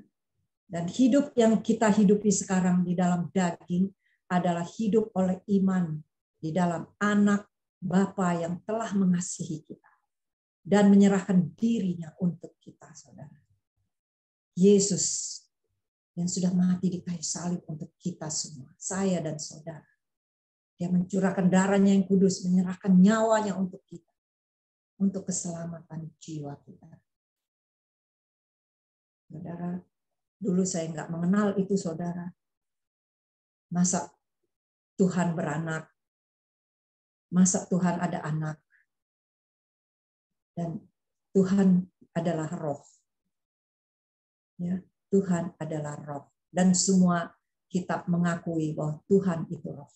Dan hidup yang kita hidupi sekarang di dalam daging adalah hidup oleh iman di dalam anak Bapa yang telah mengasihi kita dan menyerahkan dirinya untuk kita, saudara. Yesus yang sudah mati di kayu salib untuk kita semua, saya dan saudara. Dia mencurahkan darahnya yang kudus, menyerahkan nyawanya untuk kita, untuk keselamatan jiwa kita. Saudara, dulu saya nggak mengenal itu, saudara. Masa Tuhan beranak? Masa Tuhan ada anak? Dan Tuhan adalah roh. Ya, Tuhan adalah roh. Dan semua kitab mengakui bahwa Tuhan itu roh.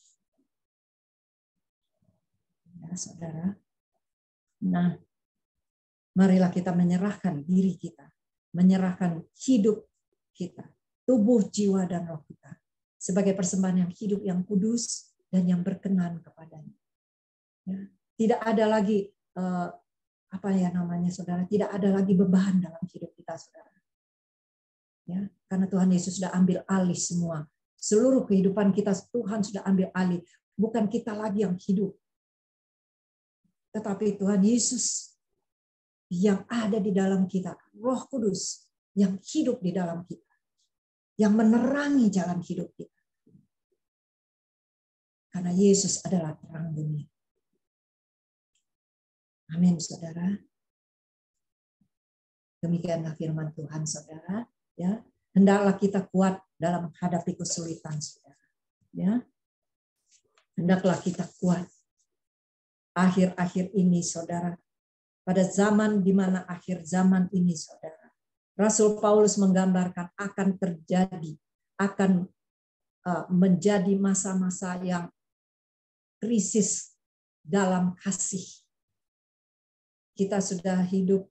Ya, saudara. Nah, marilah kita menyerahkan diri kita, menyerahkan hidup kita, tubuh, jiwa, dan roh kita sebagai persembahan yang hidup, yang kudus, dan yang berkenan kepadanya. Ya, tidak ada lagi saudara? Tidak ada lagi beban dalam hidup kita, saudara. Ya, karena Tuhan Yesus sudah ambil alih semua. Seluruh kehidupan kita Tuhan sudah ambil alih. Bukan kita lagi yang hidup, tetapi Tuhan Yesus yang ada di dalam kita, Roh Kudus yang hidup di dalam kita, yang menerangi jalan hidup kita. Karena Yesus adalah terang dunia. Amin, saudara. Demikianlah firman Tuhan, saudara. Ya, hendaklah kita kuat dalam menghadapi kesulitan, saudara. Ya, hendaklah kita kuat. Akhir-akhir ini, saudara. Pada zaman di mana akhir zaman ini, saudara. Rasul Paulus menggambarkan akan terjadi, akan menjadi masa-masa yang krisis dalam kasih. Kita sudah hidup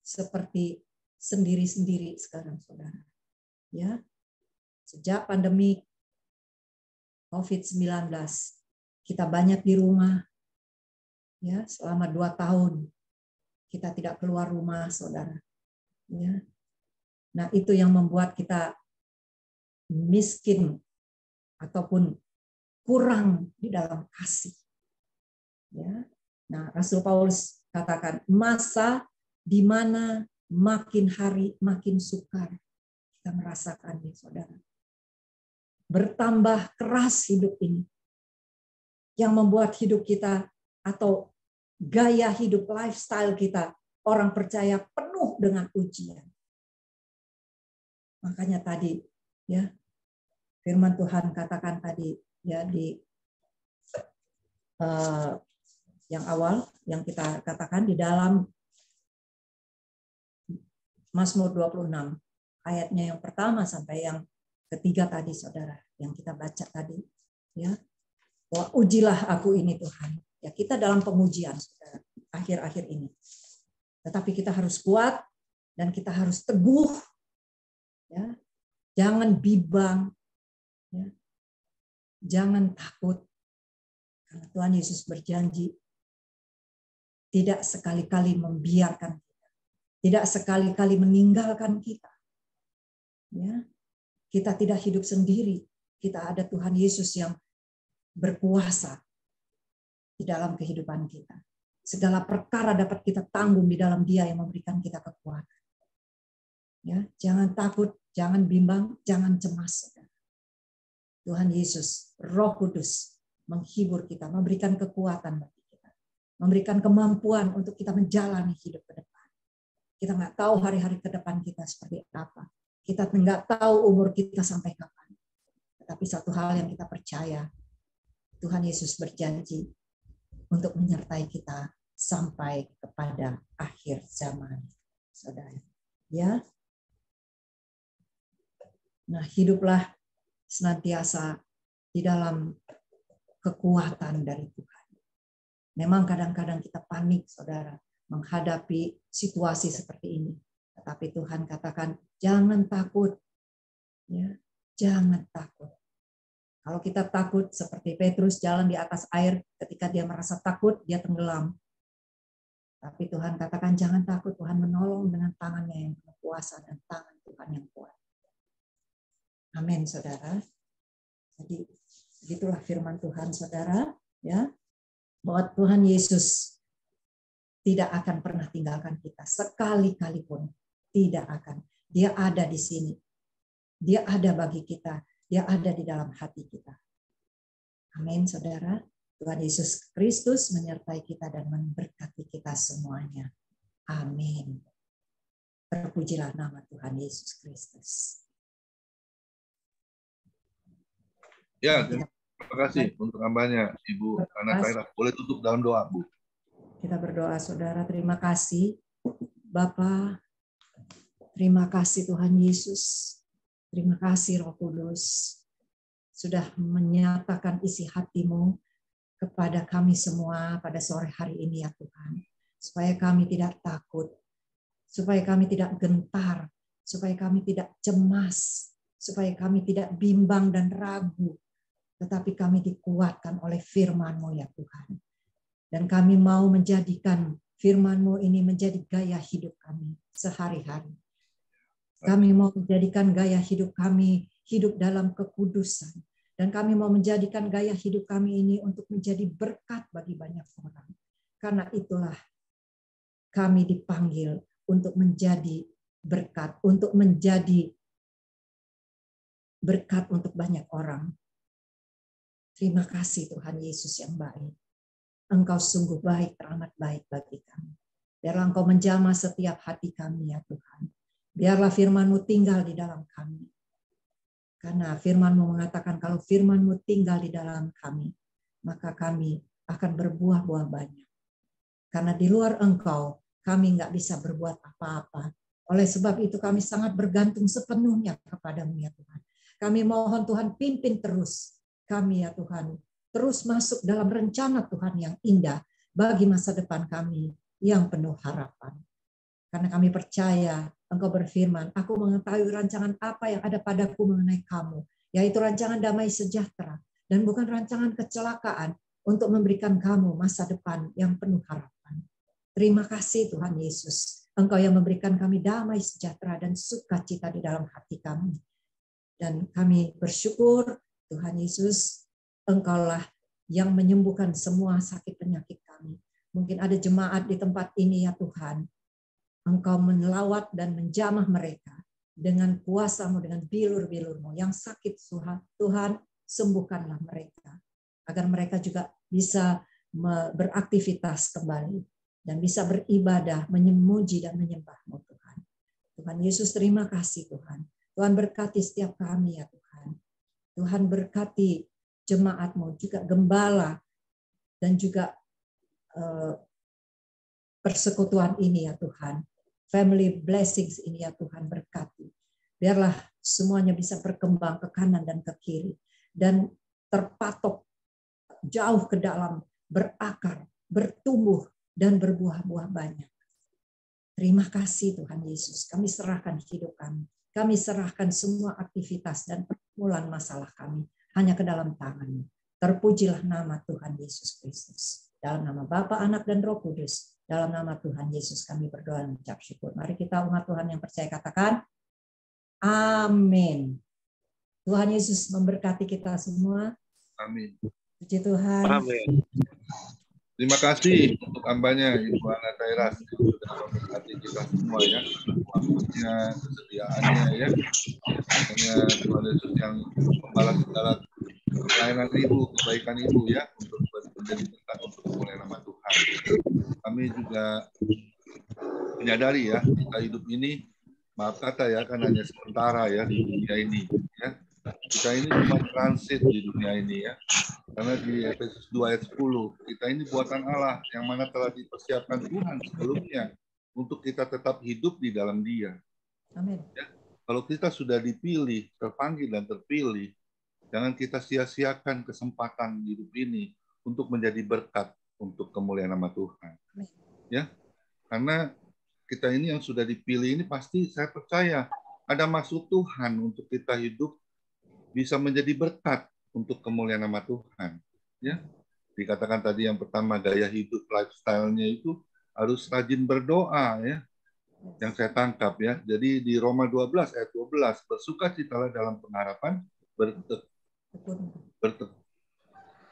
seperti sendiri-sendiri sekarang, saudara. Ya, sejak pandemi COVID-19, kita banyak di rumah. Ya, selama 2 tahun kita tidak keluar rumah, saudara. Ya. Nah, itu yang membuat kita miskin ataupun kurang di dalam kasih. Ya. Nah, Rasul Paulus katakan masa di mana makin hari makin sukar. Kita merasakannya, saudara. Bertambah keras hidup ini. Yang membuat hidup kita atau gaya hidup lifestyle kita, orang percaya penuh dengan ujian. Makanya tadi, ya, firman Tuhan katakan tadi ya di yang awal yang kita katakan di dalam Mazmur 26 ayatnya yang pertama sampai yang ketiga tadi saudara yang kita baca tadi ya. Wah, ujilah aku ini Tuhan. Ya, kita dalam pengujian saudara akhir-akhir ini. Tetapi kita harus kuat dan kita harus teguh. Ya. Jangan bimbang. Ya. Jangan takut. Karena Tuhan Yesus berjanji tidak sekali-kali membiarkan kita. Tidak sekali-kali meninggalkan kita. Ya. Kita tidak hidup sendiri. Kita ada Tuhan Yesus yang berkuasa di dalam kehidupan kita. Segala perkara dapat kita tanggung di dalam Dia yang memberikan kita kekuatan. Ya, jangan takut, jangan bimbang, jangan cemas. Tuhan Yesus, Roh Kudus menghibur kita, memberikan kekuatan bagi kita, memberikan kemampuan untuk kita menjalani hidup ke depan. Kita nggak tahu hari-hari ke depan kita seperti apa. Kita nggak tahu umur kita sampai kapan. Tetapi satu hal yang kita percaya, Tuhan Yesus berjanji untuk menyertai kita sampai kepada akhir zaman, saudara. Ya, nah hiduplah senantiasa di dalam kekuatan dari Tuhan. Memang kadang-kadang kita panik, saudara, menghadapi situasi seperti ini. Tetapi Tuhan katakan, jangan takut, ya, jangan takut. Kalau kita takut seperti Petrus jalan di atas air, ketika dia merasa takut, dia tenggelam. Tapi Tuhan katakan jangan takut, Tuhan menolong dengan tangannya yang penuh kuasa dan tangan Tuhan yang kuat. Amin, saudara. Jadi begitulah firman Tuhan, saudara, ya, bahwa Tuhan Yesus tidak akan pernah tinggalkan kita sekali-kali pun, tidak akan. Dia ada di sini, dia ada bagi kita. Dia ada di dalam hati kita. Amin, saudara. Tuhan Yesus Kristus menyertai kita dan memberkati kita semuanya. Amin. Terpujilah nama Tuhan Yesus Kristus. Ya, terima kasih untuk hambanya, Ibu Ana Taira. Boleh tutup dalam doa, Bu. Kita berdoa, saudara. Terima kasih, Bapa. Terima kasih Tuhan Yesus. Terima kasih Roh Kudus sudah menyatakan isi hati-Mu kepada kami semua pada sore hari ini ya Tuhan. Supaya kami tidak takut, supaya kami tidak gentar, supaya kami tidak cemas, supaya kami tidak bimbang dan ragu. Tetapi kami dikuatkan oleh firman-Mu ya Tuhan. Dan kami mau menjadikan firman-Mu ini menjadi gaya hidup kami sehari-hari. Kami mau menjadikan gaya hidup kami hidup dalam kekudusan. Dan kami mau menjadikan gaya hidup kami ini untuk menjadi berkat bagi banyak orang. Karena itulah kami dipanggil untuk menjadi berkat, untuk menjadi berkat untuk banyak orang. Terima kasih Tuhan Yesus yang baik. Engkau sungguh baik, teramat baik bagi kami. Biarlah Engkau menjamah setiap hati kami ya Tuhan. Biarlah firman-Mu tinggal di dalam kami. Karena firman-Mu mengatakan kalau firman-Mu tinggal di dalam kami, maka kami akan berbuah-buah banyak. Karena di luar Engkau, kami nggak bisa berbuat apa-apa. Oleh sebab itu kami sangat bergantung sepenuhnya kepada-Mu ya Tuhan. Kami mohon Tuhan pimpin terus kami ya Tuhan. Terus masuk dalam rencana Tuhan yang indah bagi masa depan kami yang penuh harapan. Karena kami percaya Engkau berfirman, aku mengetahui rancangan apa yang ada padaku mengenai kamu, yaitu rancangan damai sejahtera, dan bukan rancangan kecelakaan untuk memberikan kamu masa depan yang penuh harapan. Terima kasih Tuhan Yesus, Engkau yang memberikan kami damai sejahtera dan sukacita di dalam hati kami. Dan kami bersyukur Tuhan Yesus, Engkaulah yang menyembuhkan semua sakit penyakit kami. Mungkin ada jemaat di tempat ini ya Tuhan, Engkau melawat dan menjamah mereka dengan kuasa-Mu, dengan bilur-bilur-Mu yang sakit Tuhan, sembuhkanlah mereka. Agar mereka juga bisa beraktivitas kembali dan bisa beribadah, memuji dan menyembah-Mu Tuhan. Tuhan Yesus terima kasih Tuhan. Tuhan berkati setiap kami ya Tuhan. Tuhan berkati jemaat-Mu, juga gembala, dan juga persekutuan ini ya Tuhan. Family blessings ini ya Tuhan, berkati. Biarlah semuanya bisa berkembang ke kanan dan ke kiri. Dan terpatok jauh ke dalam, berakar, bertumbuh, dan berbuah-buah banyak. Terima kasih Tuhan Yesus. Kami serahkan hidup kami. Kami serahkan semua aktivitas dan pergumulan masalah kami hanya ke dalam tangan-Mu. Terpujilah nama Tuhan Yesus Kristus. Dalam nama Bapa, Anak, dan Roh Kudus. Dalam nama Tuhan Yesus kami berdoa dan mengucap syukur. Mari kita umat Tuhan yang percaya katakan, amin. Tuhan Yesus memberkati kita semua. Amin. Puji Tuhan. Amin. Terima kasih untuk hambanya Ibu Ana Tairas yang sudah memberkati kita semua ya, waktunya, kesediaannya ya. Hanya Tuhan Yesus yang membalas segala pelayanan Ibu, kebaikan Ibu ya, untuk menjadi berkat untuk kemuliaan nama Tuhan. Kami juga menyadari ya, kita hidup ini, maaf kata ya, kan hanya sementara ya di dunia ini ya. Kita ini cuma transit di dunia ini ya. Karena di Efesus 2 ayat 10, kita ini buatan Allah yang mana telah dipersiapkan Tuhan sebelumnya untuk kita tetap hidup di dalam Dia. Amin. Ya, kalau kita sudah dipilih, terpanggil dan terpilih, jangan kita sia-siakan kesempatan hidup ini untuk menjadi berkat untuk kemuliaan nama Tuhan. Ya, karena kita ini yang sudah dipilih ini pasti saya percaya ada maksud Tuhan untuk kita hidup bisa menjadi berkat untuk kemuliaan nama Tuhan. Ya, dikatakan tadi yang pertama gaya hidup lifestyle-nya itu harus rajin berdoa ya. Yang saya tangkap ya. Jadi di Roma 12 ayat 12, bersukacitalah dalam pengharapan,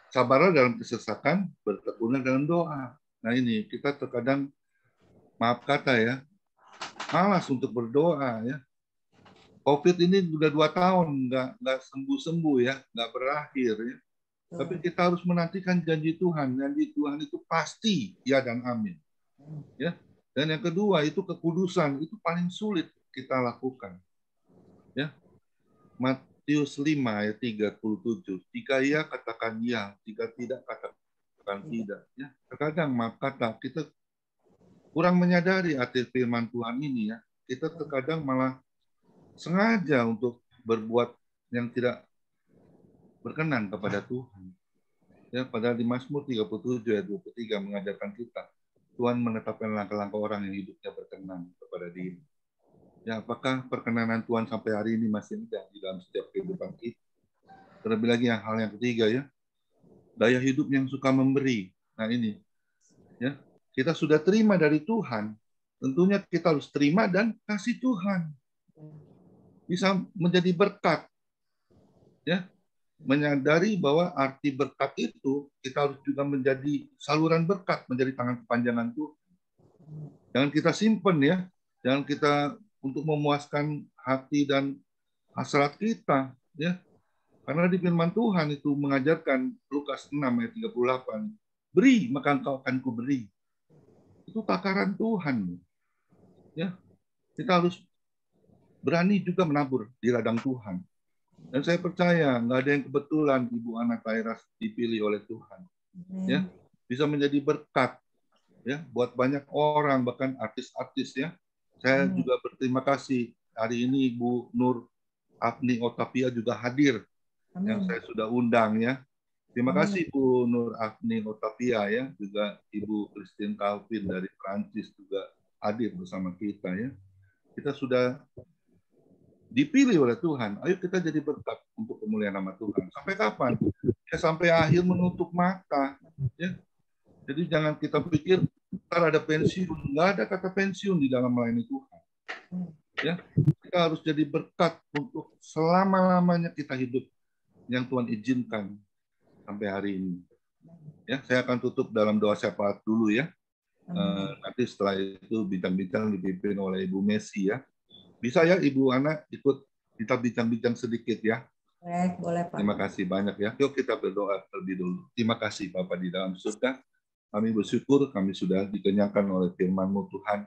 sabarlah dalam kesesakan, bertekunlah dalam doa. Nah ini kita terkadang maaf kata ya, malas untuk berdoa ya. COVID ini sudah 2 tahun nggak sembuh-sembuh ya, nggak berakhir ya. Tapi kita harus menantikan janji Tuhan. Janji Tuhan itu pasti ya dan amin. Ya. Dan yang kedua itu kekudusan, itu paling sulit kita lakukan. Ya. Matius 5 ayat 37. Jika iya katakan ya, jika tidak katakan tidak. Ya. Terkadang maaf kata kita kurang menyadari arti firman Tuhan ini ya. Kita terkadang malah sengaja untuk berbuat yang tidak berkenan kepada Tuhan. Ya, padahal di Mazmur 37 ayat 23 mengajarkan kita, Tuhan menetapkan langkah-langkah orang yang hidupnya berkenan kepada Dia. Ya, apakah perkenanan Tuhan sampai hari ini masih ada di dalam setiap kehidupan kita? Terlebih lagi hal yang ketiga ya, daya hidup yang suka memberi. Nah ini, ya kita sudah terima dari Tuhan, tentunya kita harus terima dan kasih Tuhan. Bisa menjadi berkat, ya, menyadari bahwa arti berkat itu kita harus juga menjadi saluran berkat, menjadi tangan kepanjangan Tuhan. Jangan kita simpen ya, jangan kita untuk memuaskan hati dan hasrat kita, ya, karena di firman Tuhan itu mengajarkan Lukas 6 ayat 38, beri maka engkau akan kuberi. Itu takaran Tuhan, ya, kita harus berani juga menabur di ladang Tuhan. Dan saya percaya nggak ada yang kebetulan Ibu Ana Tairas dipilih oleh Tuhan. Ya, bisa menjadi berkat ya buat banyak orang, bahkan artis-artis ya. Saya juga berterima kasih hari ini Ibu Nur Afni Otapia juga hadir. Yang saya sudah undang ya. Terima kasih Bu Nur Afni Otapia ya, juga Ibu Christine Calvin dari Prancis juga hadir bersama kita ya. Kita sudah dipilih oleh Tuhan. Ayo kita jadi berkat untuk kemuliaan nama Tuhan. Sampai kapan? Ya sampai akhir menutup mata. Ya. Jadi jangan kita pikir ntar ada pensiun. Nggak ada kata pensiun di dalam melayani Tuhan. Ya. Kita harus jadi berkat untuk selama-lamanya kita hidup yang Tuhan izinkan sampai hari ini. Ya, saya akan tutup dalam doa syafaat dulu ya. Nanti setelah itu bincang-bincang dipimpin oleh Ibu Messi ya. Bisa ya Ibu Ana ikut kita bincang-bincang sedikit ya. Boleh Pak. Terima kasih banyak ya. Yuk kita berdoa terlebih dulu. Terima kasih Bapa di dalam surga. Kami bersyukur kami sudah dikenyangkan oleh firman-Mu Tuhan.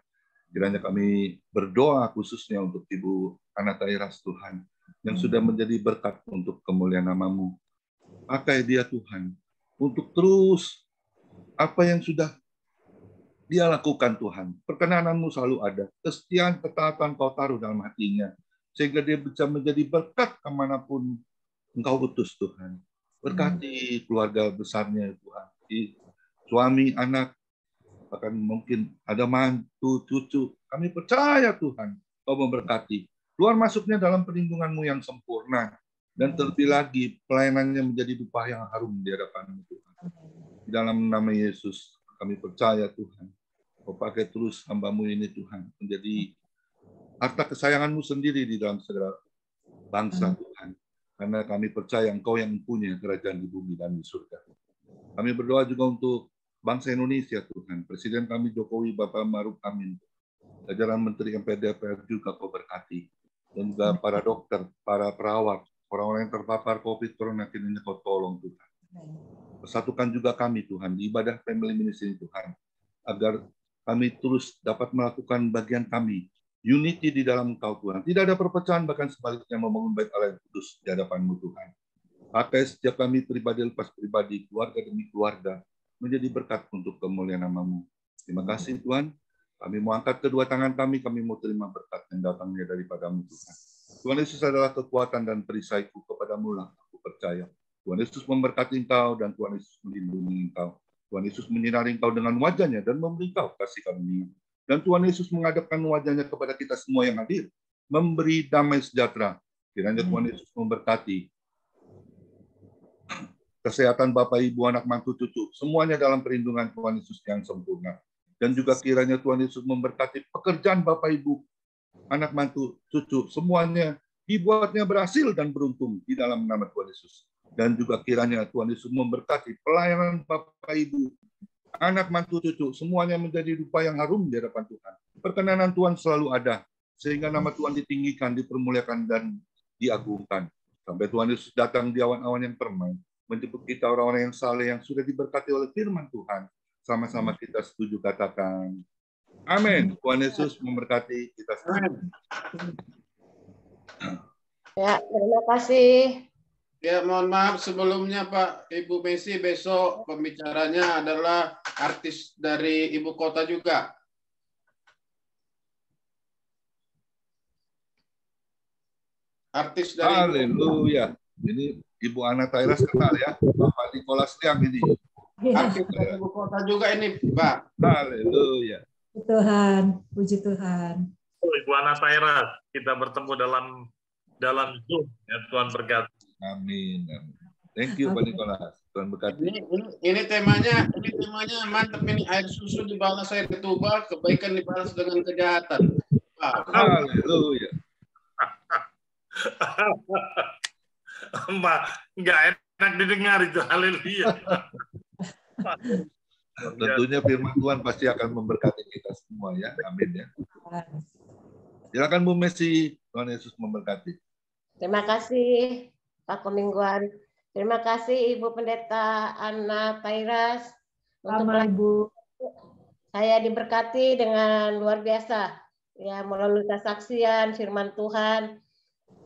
Kiranya kami berdoa khususnya untuk Ibu Ana Tairas Tuhan. yang sudah menjadi berkat untuk kemuliaan nama-Mu. Pakai dia Tuhan untuk terus apa yang sudah dia lakukan Tuhan. Perkenanan-Mu selalu ada. Kesetiaan, ketaatan Kau taruh dalam hatinya. Sehingga dia bisa menjadi berkat kemanapun Engkau utus Tuhan. Berkati keluarga besarnya Tuhan. Suami, anak, bahkan mungkin ada mantu, cucu. Kami percaya Tuhan Kau memberkati. Keluar masuknya dalam perlindungan-Mu yang sempurna. Dan terlebih lagi pelayanannya menjadi dupa yang harum di hadapan-Mu Tuhan. Di dalam nama Yesus kami percaya Tuhan. Kau pakai terus hamba-Mu ini Tuhan. Menjadi harta kesayangan-Mu sendiri di dalam segala bangsa Tuhan. Karena kami percaya Engkau yang punya kerajaan di bumi dan di surga. Kami berdoa juga untuk bangsa Indonesia Tuhan. Presiden kami Jokowi, Bapak Maruf Amin. Jajaran Menteri MPD DPR juga Kau berkati. Dan juga para dokter, para perawat, orang-orang yang terpapar COVID-19 ini Kau tolong Tuhan. Persatukan juga kami Tuhan di ibadah family ministry Tuhan. Agar kami terus dapat melakukan bagian kami. Unity di dalam Engkau Tuhan. Tidak ada perpecahan, bahkan sebaliknya membangun bait Allah yang kudus di hadapan-Mu Tuhan. Pakai setiap kami pribadi lepas pribadi, keluarga demi keluarga, menjadi berkat untuk kemuliaan nama-Mu. Terima kasih Tuhan. Kami mau angkat kedua tangan kami mau terima berkat yang datangnya daripada-Mu Tuhan. Tuhan Yesus adalah kekuatan dan perisaiku, kepada-Mu lah aku percaya. Tuhan Yesus memberkati Engkau dan Tuhan Yesus melindungi Engkau. Tuhan Yesus menyinari Engkau dengan wajah-Nya dan memberi Engkau kasih karunia. Dan Tuhan Yesus menghadapkan wajah-Nya kepada kita semua yang hadir, memberi damai sejahtera. Kiranya Tuhan Yesus memberkati kesehatan Bapak, Ibu, anak, mantu, cucu, semuanya dalam perlindungan Tuhan Yesus yang sempurna. Dan juga kiranya Tuhan Yesus memberkati pekerjaan Bapak, Ibu, anak, mantu, cucu, semuanya dibuatnya berhasil dan beruntung di dalam nama Tuhan Yesus. Dan juga kiranya Tuhan Yesus memberkati pelayanan Bapak, Ibu, anak, mantu, cucu, semuanya menjadi rupa yang harum di hadapan Tuhan. Perkenanan Tuhan selalu ada, sehingga nama Tuhan ditinggikan, dipermuliakan, dan diagungkan. Sampai Tuhan Yesus datang di awan-awan yang permai, menjemput kita orang-orang yang saleh, yang sudah diberkati oleh firman Tuhan. Sama-sama kita setuju katakan, amin. Tuhan Yesus memberkati kita semua. Ya, terima kasih. Ya, mohon maaf sebelumnya Pak, Ibu Messi, besok pembicaranya adalah artis dari ibu kota juga. Artis dari Haleluya. Ini Ibu Ana Tairas kenal ya, Bapak Nikolas Liang ini. Artis dari ibu kota juga ini, Pak. Haleluya. Tuhan, puji Tuhan. Ibu Ana Tairas, kita bertemu dalam Zoom. Ya, Tuhan berkati. Amin. Thank you Pak Nikolas. Tuhan berkati. Ini temanya mantap ini, air susu dibalas air ketuba, kebaikan dibalas dengan kejahatan. Haleluya. Mbak, nggak enak didengar itu. Haleluya. Tentunya firman Tuhan pasti akan memberkati kita semua ya. Amin ya. Silakan Bu Messi. Tuhan Yesus memberkati. Terima kasih Pak Komingguan. Terima kasih Ibu Pendeta Ana Tairas. Untuk Ibu. Saya diberkati dengan luar biasa. Ya, melalui kesaksian firman Tuhan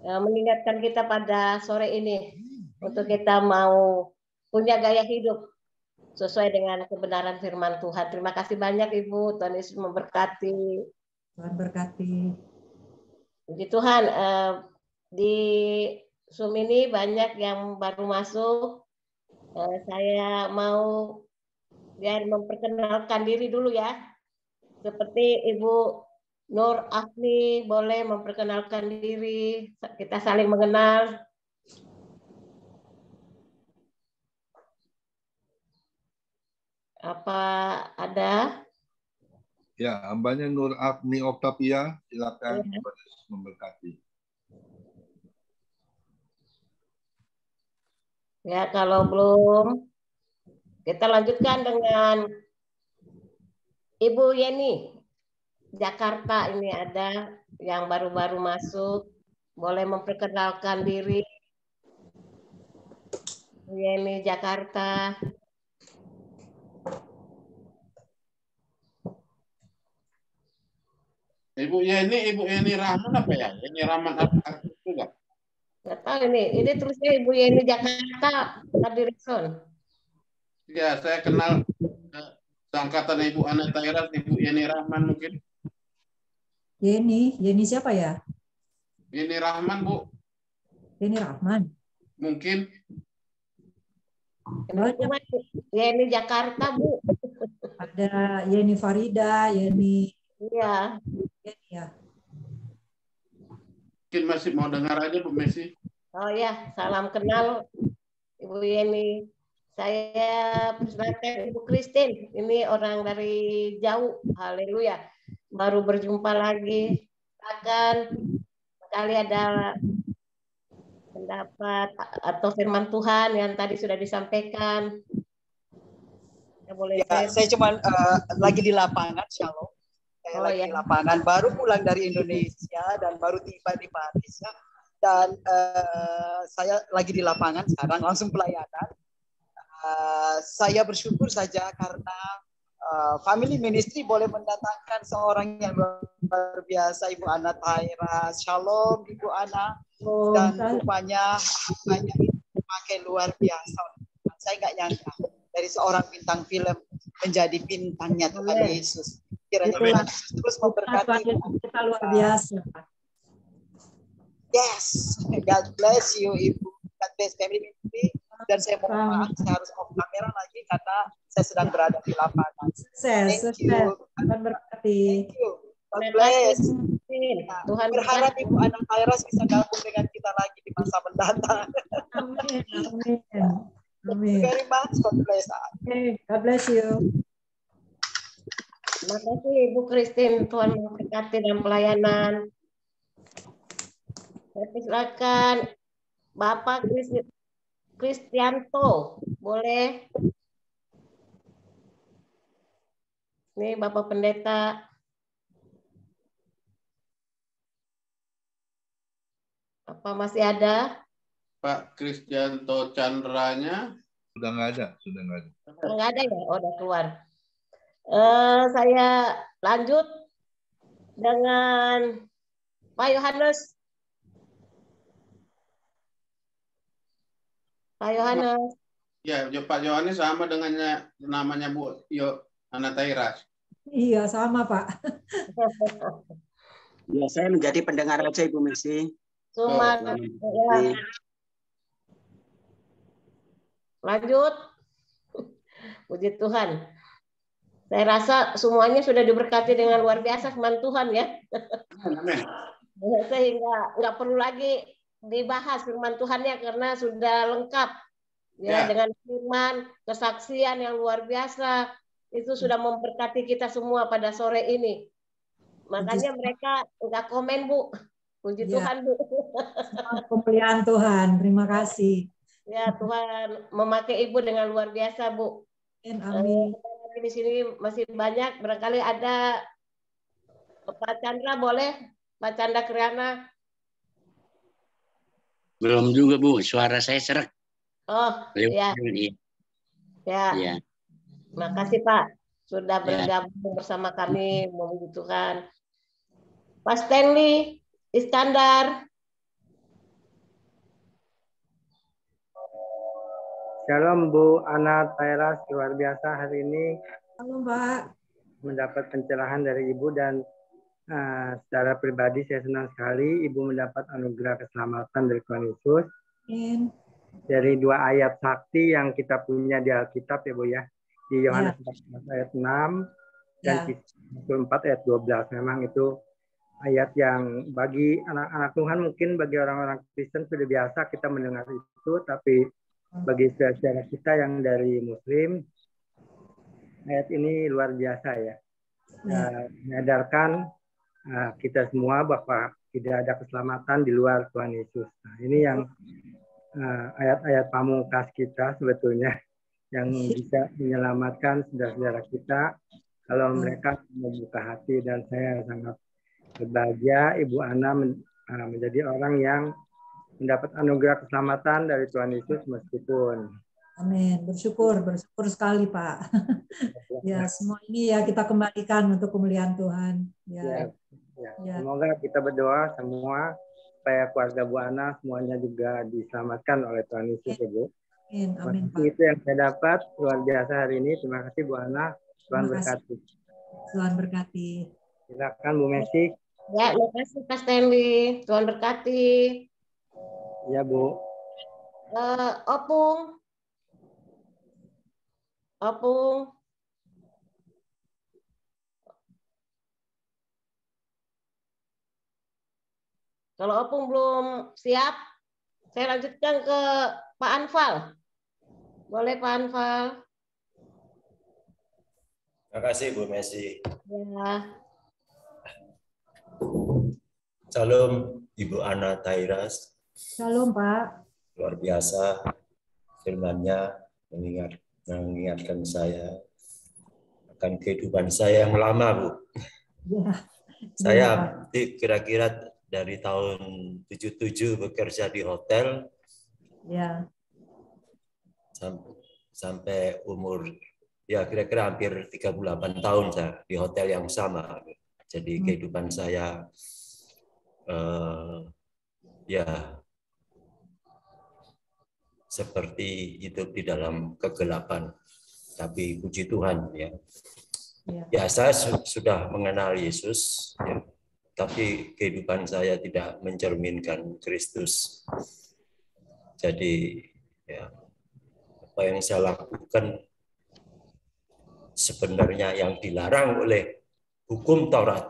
mengingatkan kita pada sore ini untuk kita mau punya gaya hidup sesuai dengan kebenaran firman Tuhan. Terima kasih banyak Ibu. Tuhan Yesus memberkati. Tuhan berkati. Puji Tuhan, di Zoom ini banyak yang baru masuk. Saya mau memperkenalkan diri dulu ya. Seperti Ibu Nur Afni, boleh memperkenalkan diri. Kita saling mengenal. Apa ada? Ya, hambanya Nur Afni Oktavia, silakan memberkati. Ya, kalau belum, kita lanjutkan dengan Ibu Yeni. Jakarta ini ada yang baru-baru masuk. Boleh memperkenalkan diri. Ibu Yeni Jakarta. Ibu Yeni Rahman apa ya? Yeni Rahman artis juga. Nggak tahu ini tulisnya Ibu Yeni Jakarta, tadi Rison. Ya, saya kenal seangkatan Ibu Ana Tairas, Ibu Yeni Rahman mungkin. Yeni siapa ya? Yeni Rahman, Bu. Yeni Rahman. Mungkin. Yeni Jakarta, Bu. Ada Yeni Farida, Yeni. Iya. Yeni ya. Mungkin masih mau dengar aja, Bu Messi. Oh ya, salam kenal Ibu Yeni. Saya persilakan Ibu Christine. Ini orang dari jauh. Haleluya. Baru berjumpa lagi. Akan sekali ada pendapat atau firman Tuhan yang tadi sudah disampaikan. Saya cuma lagi di lapangan, Shalom. Saya lagi di lapangan, baru pulang dari Indonesia dan baru tiba di Paris. Ya. Dan saya lagi di lapangan sekarang, langsung pelayanan. Saya bersyukur saja karena family ministry boleh mendatangkan seorang yang luar biasa, Ibu Ana Tairas. Shalom, Ibu Ana. Dan rupanya hanya pakai luar biasa. Saya nggak nyangka dari seorang bintang film menjadi bintangnya Tuhan Yesus. Kiranya Tuhan terus memberkati kita luar biasa. Yes, God bless you, Ibu. God bless family ministry. Dan saya mohon maaf, saya harus off kamera lagi karena saya sedang berada di lapangan. Thank you. Tuhan berkati. Thank you. God bless. Tuhan berharap Ibu Ana Tairas bisa gabung dengan kita lagi di masa mendatang. Amin. Amin. Amin. Very much. God bless. Okay. God bless you. Terima kasih Ibu Christine. Tuhan memberkati dalam pelayanan. Saya silakan Bapak Kristianto, boleh? Ini Bapak Pendeta. Apa masih ada? Pak Kristianto Chandranya. Sudah nggak ada. Nggak ada ya? Oh, udah keluar. Saya lanjut dengan Pak Yohanes. Pak Yohanes. Ya, Pak Yohanes sama dengan namanya Bu Ana Tairas. Iya, sama Pak. Ya, saya menjadi pendengar aja Ibu Messi. Cuma ya. Lanjut. Puji Tuhan. Saya rasa semuanya sudah diberkati dengan luar biasa firman Tuhan ya. Amin. Sehingga nggak perlu lagi dibahas firman Tuhannya karena sudah lengkap ya, dengan firman, kesaksian yang luar biasa itu sudah memberkati kita semua pada sore ini. Makanya mereka nggak komen, Bu. Puji Tuhan, Bu. Kemuliaan Tuhan. Terima kasih. Ya, Tuhan memakai Ibu dengan luar biasa, Bu. Amin. Di sini masih banyak, barangkali ada Pak Chandra, boleh? Pak Chandra Kriana. Belum juga, Bu. Suara saya serak. Oh, iya. Ya. Makasih, Pak. Sudah bergabung bersama kami, membutuhkan. Pak Stanley Iskandar. Shalom Bu Ana Tairas, luar biasa hari ini. Halo Pak. Mendapat pencerahan dari Ibu dan secara pribadi saya senang sekali Ibu mendapat anugerah keselamatan dari Tuhan Yesus. Amin. Dari 2 ayat sakti yang kita punya di Alkitab ya Bu ya. Di Yohanes 14 ayat 6 dan 4 ayat 12. Memang itu ayat yang bagi anak-anak Tuhan, mungkin bagi orang-orang Kristen sudah biasa kita mendengar itu, tapi bagi saudara kita yang dari Muslim, ayat ini luar biasa ya. Menyadarkan kita semua bahwa tidak ada keselamatan di luar Tuhan Yesus. Nah, ini yang ayat-ayat pamungkas kita sebetulnya yang bisa menyelamatkan saudara-saudara kita kalau mereka membuka hati, dan saya sangat berbahagia Ibu Ana menjadi orang yang mendapat anugerah keselamatan dari Tuhan Yesus meskipun. Amin. Bersyukur sekali Pak. Ya, semua ini ya kita kembalikan untuk kemuliaan Tuhan. Ya. Semoga kita berdoa semua supaya keluarga Bu Ana semuanya juga diselamatkan oleh Tuhan Yesus, Ibu. Amin, Pak. Itu yang saya dapat luar biasa hari ini. Terima kasih Bu Ana. Tuhan berkati. Tuhan berkati. Silakan Bu Messi. Ya, terima kasih Pak Stanley. Tuhan berkati. Ya Bu. Opung. Kalau Opung belum siap, saya lanjutkan ke Pak Anfal. Boleh Pak Anfal? Terima kasih Bu Messi. Ya. Salam Ibu Ana Tairas. Shalom Pak. Luar biasa firman-Nya mengingatkan saya akan kehidupan saya yang lama, Bu. Ya. Saya kira-kira dari tahun 77 bekerja di hotel. Ya. Sampai umur ya kira-kira hampir 38 tahun saya di hotel yang sama. Jadi kehidupan saya ya seperti hidup di dalam kegelapan. Tapi puji Tuhan ya. Ya saya sudah mengenal Yesus, ya, tapi kehidupan saya tidak mencerminkan Kristus. Jadi ya, apa yang saya lakukan sebenarnya yang dilarang oleh hukum Taurat.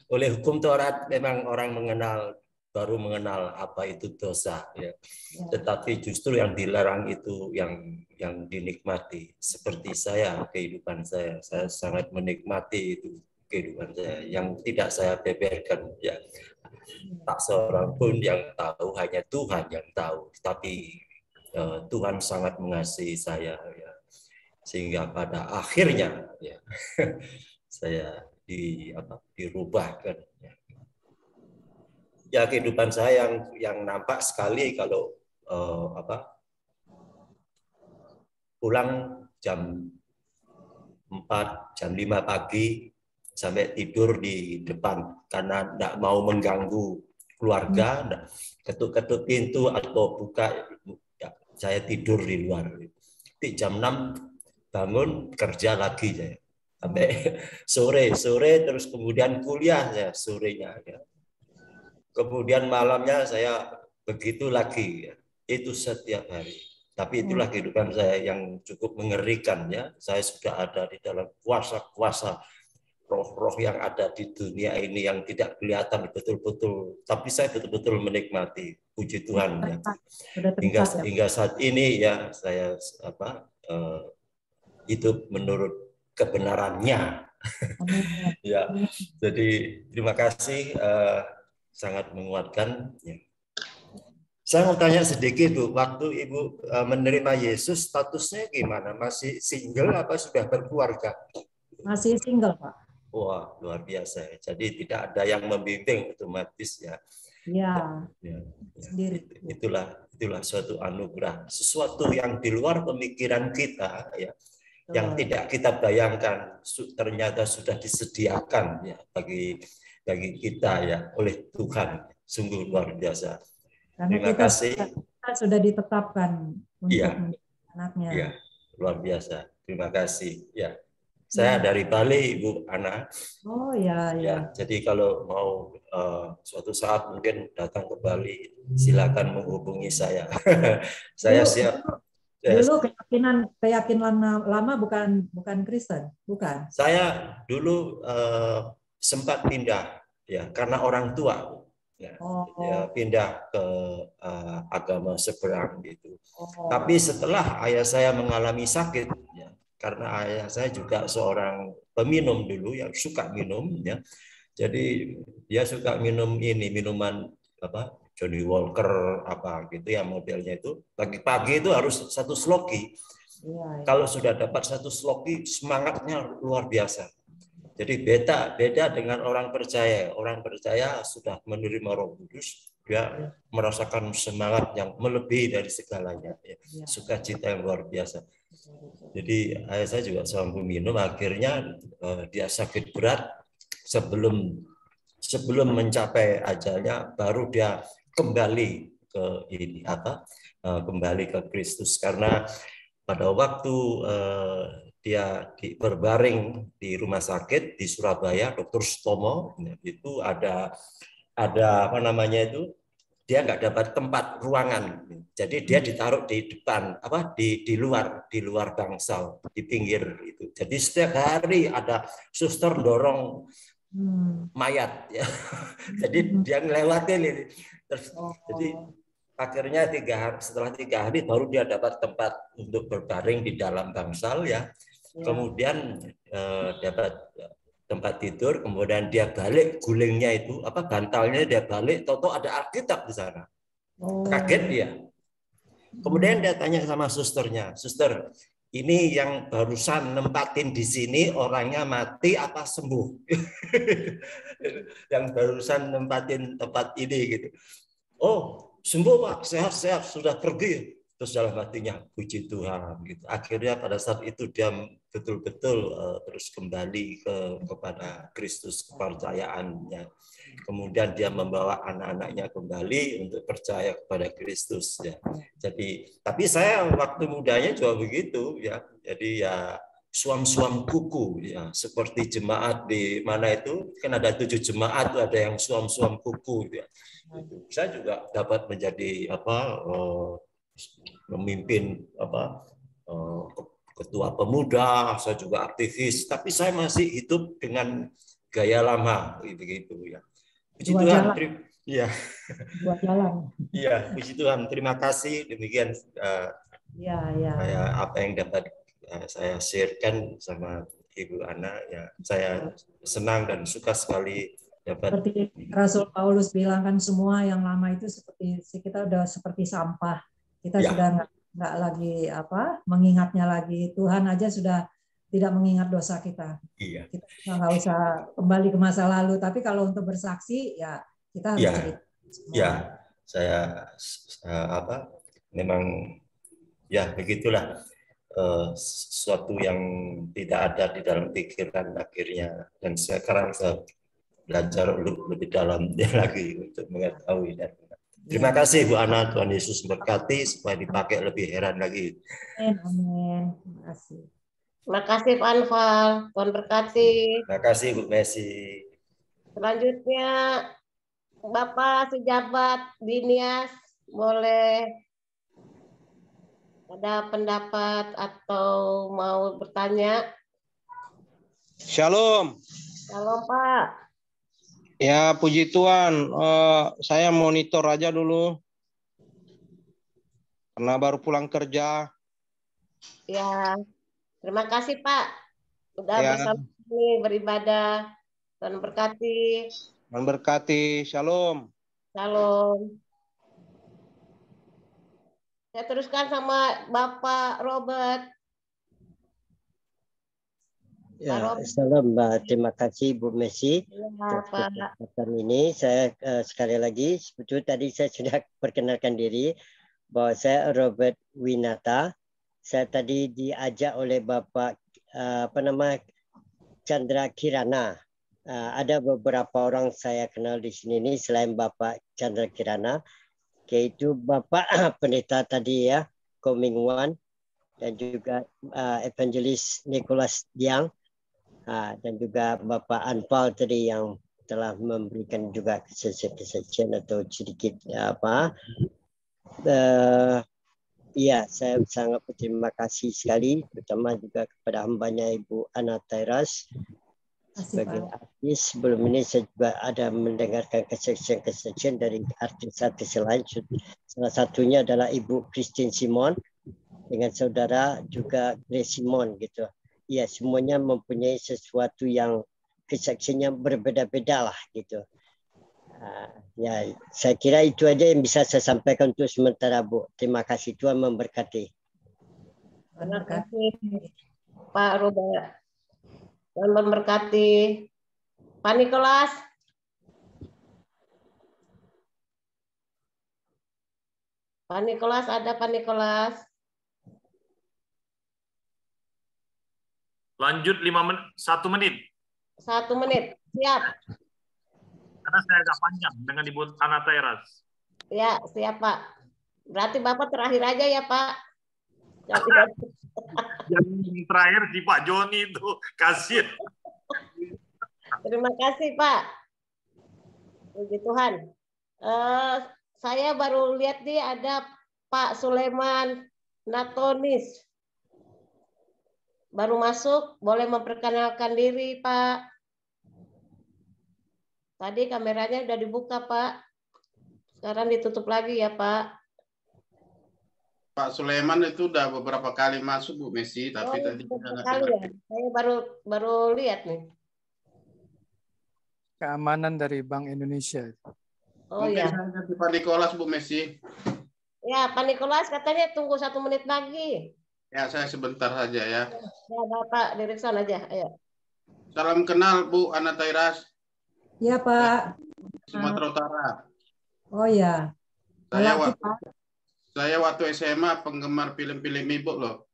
Oleh hukum Taurat memang orang baru mengenal apa itu dosa, ya. Tetapi justru yang dilarang itu yang dinikmati. Seperti saya, kehidupan saya sangat menikmati itu kehidupan saya. Yang tidak saya beberkan, ya. Tak seorang pun yang tahu, hanya Tuhan yang tahu. Tapi Tuhan sangat mengasihi saya, ya. Sehingga pada akhirnya, ya, saya dirubahkan. Ya. Ya kehidupan saya yang nampak sekali kalau pulang jam 4, jam 5 pagi sampai tidur di depan karena tidak mau mengganggu keluarga, ketuk-ketuk pintu atau buka, ya, saya tidur di luar. Di jam 6 bangun kerja lagi saya sampai sore terus kemudian kuliah saya sorenya, ya. Kemudian malamnya saya begitu lagi, ya. Itu setiap hari. Tapi itulah kehidupan saya yang cukup mengerikan, ya. Saya sudah ada di dalam kuasa-kuasa roh-roh yang ada di dunia ini yang tidak kelihatan betul-betul. Tapi saya betul-betul menikmati, puji Tuhan, ya. Hingga saat ini ya saya hidup menurut kebenarannya. Ya. Jadi terima kasih. Sangat menguatkan. Ya. Saya mau tanya sedikit Bu, waktu Ibu menerima Yesus statusnya gimana? Masih single apa sudah berkeluarga? Masih single Pak. Wah luar biasa. Jadi tidak ada yang membimbing otomatis ya. Ya. Sendiri. Itulah suatu anugerah, sesuatu yang di luar pemikiran kita ya. Yang tidak kita bayangkan ternyata sudah disediakan ya bagi kita ya oleh Tuhan. Sungguh luar biasa. Karena terima kasih. Kita sudah ditetapkan untuk anaknya. Iya, luar biasa. Terima kasih. Ya, saya dari Bali, Ibu Ana. Oh ya. Jadi kalau mau suatu saat mungkin datang ke Bali, silakan menghubungi saya. Saya siap. Dulu keyakinan lama bukan Kristen, bukan. Saya dulu sempat pindah ya karena orang tua ya, ya pindah ke agama seberang gitu. Tapi setelah ayah saya mengalami sakit ya, karena ayah saya juga seorang peminum dulu yang suka minum ya. Jadi dia suka minum minuman Johnny Walker apa gitu ya modelnya itu. Pagi-pagi itu harus 1 sloki. Ya. Kalau sudah dapat 1 sloki semangatnya luar biasa. Jadi beda dengan orang percaya. Orang percaya sudah menerima Roh Kudus, dia merasakan semangat yang melebihi dari segalanya. Ya. Sukacita yang luar biasa. Jadi ayah saya juga seorang peminum, akhirnya dia sakit berat sebelum sebelum mencapai ajalnya baru dia kembali ke ini kembali ke Kristus, karena pada waktu dia berbaring di rumah sakit di Surabaya, Dr. Sutomo, itu ada apa namanya itu, dia nggak dapat tempat ruangan, jadi dia ditaruh di depan di luar bangsal di pinggir itu. Jadi setiap hari ada suster dorong mayat ya. Jadi dia ngelewatin ini. Terus jadi akhirnya setelah 3 hari baru dia dapat tempat untuk berbaring di dalam bangsal ya. Kemudian dapat tempat tidur, kemudian dia balik gulingnya itu bantalnya dia balik, toto ada Alkitab di sana. Kaget dia. Kemudian dia tanya sama susternya, "Suster, ini yang barusan nempatin di sini orangnya mati apa sembuh?" Yang barusan nempatin tempat ini gitu. "Oh, sembuh Pak, sehat-sehat, sudah pergi." Terus dalam hatinya, puji Tuhan gitu. Akhirnya pada saat itu dia betul-betul terus kembali kepada Kristus, kepercayaannya. Kemudian dia membawa anak-anaknya kembali untuk percaya kepada Kristus ya. Jadi, tapi saya waktu mudanya juga begitu ya. Jadi ya suam-suam kuku ya, seperti jemaat di mana itu kan ada 7 jemaat, ada yang suam-suam kuku ya. Saya juga dapat menjadi memimpin ketua pemuda, saya juga aktivis, tapi saya masih hidup dengan gaya lama begitu ya. Puji Tuhan, ya. Dua jalan. Iya, puji Tuhan. Terima kasih. Demikian apa yang dapat saya sharekan sama Ibu Ana ya. Saya senang dan suka sekali dapat. Seperti Rasul Paulus bilang kan, semua yang lama itu seperti kita udah seperti sampah. Kita sudah nggak lagi mengingatnya lagi. Tuhan aja sudah tidak mengingat dosa kita. Iya. Kita nggak usah kembali ke masa lalu. Tapi kalau untuk bersaksi ya kita harus cerita. Ya, saya memang ya begitulah, sesuatu yang tidak ada di dalam pikiran akhirnya, dan sekarang saya belajar lebih dalam lagi untuk mengetahui. Dan terima kasih Bu Ana, Tuhan Yesus berkati supaya dipakai lebih heran lagi. Amin. Terima kasih. Terima kasih Pak Anfal, Tuhan berkati. Terima kasih Bu Messi. Selanjutnya Bapak Sejabat Binias, boleh ada pendapat atau mau bertanya? Shalom. Shalom Pak. Ya, puji Tuhan. Saya monitor aja dulu. Karena baru pulang kerja. Ya, terima kasih Pak. Sudah bersama kami beribadah. Tuhan berkati. Tuhan berkati. Shalom. Shalom. Saya teruskan sama Bapak Robert. Ya, salam Mbak. Terima kasih Bu Messi atas kesempatan ini. Saya sekali lagi, sebetulnya tadi saya sudah perkenalkan diri bahwa saya Robert Winata. Saya tadi diajak oleh Bapak Chandra Kirana. Ada beberapa orang saya kenal di sini ini selain Bapak Chandra Kirana, yaitu Bapak Pendeta tadi ya, Coming One, dan juga Evangelis Nicholas Diang. Dan juga Bapak Anfal tadi yang telah memberikan juga kesaksian atau sedikit ya, saya sangat berterima kasih sekali, terutama juga kepada hambanya Ibu Ana Tairas sebagai artis. Sebelum ini saya juga ada mendengarkan kesaksian dari artis-artis lain. Salah satunya adalah Ibu Christine Simon dengan saudara juga Grace Simon gitu. Ya, semuanya mempunyai sesuatu yang kesaksiannya berbeda-beda lah gitu. Ya, saya kira itu aja yang bisa saya sampaikan untuk sementara Bu. Terima kasih, Tuhan memberkati. Terima kasih Pak Robert. Tuhan memberkati. Pak Nikolas. Pak Nikolas, ada Pak Nikolas? Lanjut 1 menit. 1 menit, siap. karena saya agak panjang dengan Ibu Ana Tairas. Ya, siap Pak. Berarti Bapak terakhir aja ya Pak. Yang terakhir di Pak Joni itu, kasih. Terima kasih Pak. Puji Tuhan. Saya baru lihat nih ada Pak Sulaiman Natonis. Baru masuk, boleh memperkenalkan diri Pak. Tadi kameranya udah dibuka Pak. Sekarang ditutup lagi ya Pak. Pak Sulaiman itu udah beberapa kali masuk Bu Messi, tapi tadi beberapa kali ya. Saya baru lihat nih. Keamanan dari Bank Indonesia. Oh mungkin ya. saya ganti Pak Nikolas Bu Messi. Ya Pak Nikolas katanya tunggu 1 menit lagi. Ya saya sebentar saja ya. Ya Bapak Direkson aja. Ayo. Salam kenal Bu Ana Tairas. Ya Pak. Sumatera Utara. Oh ya. Saya waktu SMA penggemar film-film Ibu loh.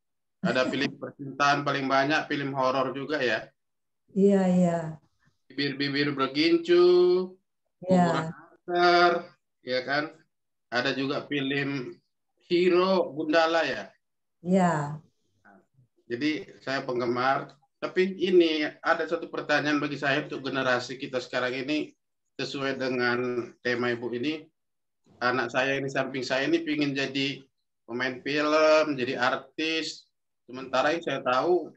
Ada film percintaan paling banyak, film horor juga ya. Iya, iya. Bibir-bibir bergincu, kuburan Hunter, ya kan. Ada juga film Hero Gundala ya. Iya. Jadi saya penggemar. Tapi ini ada satu pertanyaan bagi saya untuk generasi kita sekarang ini sesuai dengan tema Ibu ini. Anak saya ini samping saya ini ingin jadi pemain film, jadi artis. Sementara yang saya tahu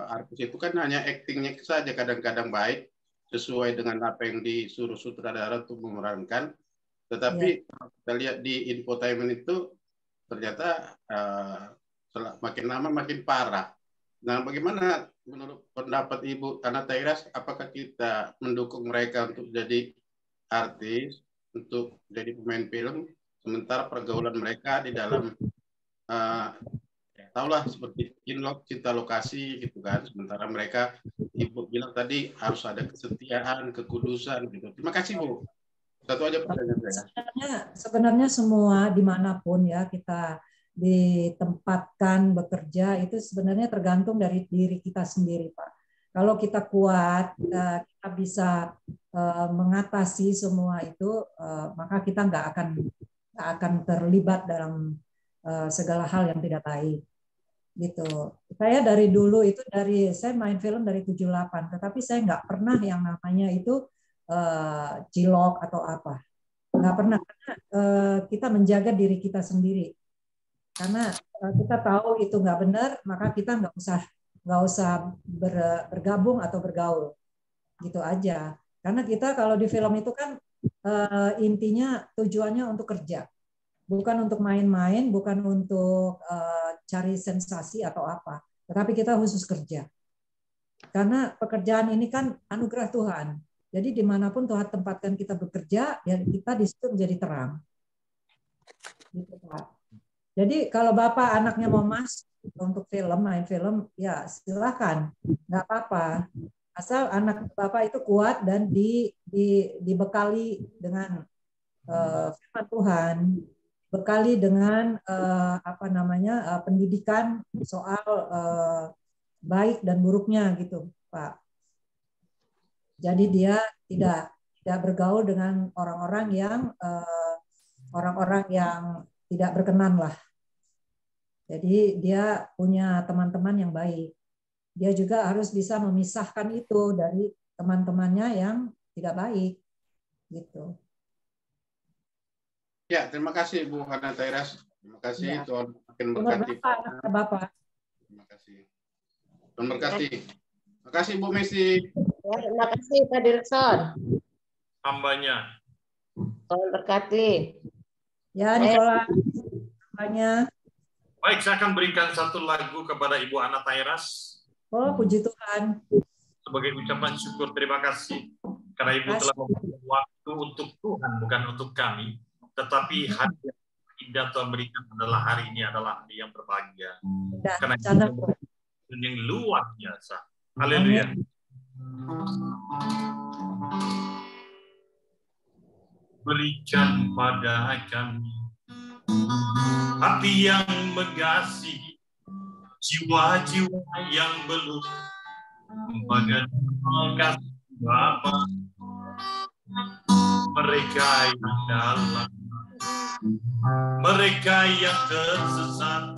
artis itu kan hanya aktingnya saja kadang-kadang baik sesuai dengan apa yang disuruh sutradara untuk memerankan. Tetapi kita lihat di infotainment itu ternyata makin lama makin parah. Nah, bagaimana menurut pendapat Ibu Ana Tairas, apakah kita mendukung mereka untuk jadi artis, untuk jadi pemain film, sementara pergaulan mereka di dalam tahulah seperti cinta lokasi gitu kan, sementara mereka Ibu bilang tadi harus ada kesetiaan, kekudusan gitu. Terima kasih Bu. Satu aja pertanyaan saya. Sebenarnya semua dimanapun ya kita ditempatkan bekerja itu sebenarnya tergantung dari diri kita sendiri Pak. Kalau kita kuat, kita bisa mengatasi semua itu, maka kita nggak akan terlibat dalam segala hal yang tidak baik. Gitu. Saya dari dulu itu saya main film dari 78, tetapi saya nggak pernah yang namanya itu cilok atau apa, nggak pernah. Karena kita menjaga diri kita sendiri. Karena kita tahu itu nggak benar, maka kita nggak usah bergabung atau bergaul, gitu aja. Karena kita kalau di film itu kan intinya tujuannya untuk kerja, bukan untuk main-main, bukan untuk cari sensasi atau apa, tetapi kita khusus kerja. Karena pekerjaan ini kan anugerah Tuhan. Jadi dimanapun Tuhan tempatkan kita bekerja, ya kita di situ menjadi terang. Gitu, Pak. Jadi kalau Bapak anaknya mau masuk untuk film, main film, ya silakan, nggak apa-apa. Asal anak Bapak itu kuat dan dibekali dengan firman Tuhan, bekali dengan pendidikan soal baik dan buruknya gitu, Pak. Jadi dia tidak bergaul dengan orang-orang yang tidak berkenan lah. Jadi dia punya teman-teman yang baik. Dia juga harus bisa memisahkan itu dari teman-temannya yang tidak baik. Gitu. Ya, terima kasih Bu Ana Tairas. Terima kasih ya. Tuhan makin berkati. Bapak. Terima kasih. Tuhan berkati. Terima kasih Bu Messi. Ya, terima kasih Pak Direkson. Hambanya. Tuhan berkati. Ya, Nikola. Hambanya. Baik, saya akan berikan satu lagu kepada Ibu Ana Tairas. Oh, puji Tuhan. Sebagai ucapan syukur, terima kasih. Karena Ibu telah memberikan waktu untuk Tuhan, bukan untuk kami. Tetapi hari yang indah Tuhan berikan adalah hari ini adalah hari yang berbahagia. Karena itu yang luar biasa. Haleluya. Berikan pada kami hati yang mengasihi, jiwa-jiwa yang belum membagikan kasih Bapa. mereka yang dalam, mereka yang tersesat,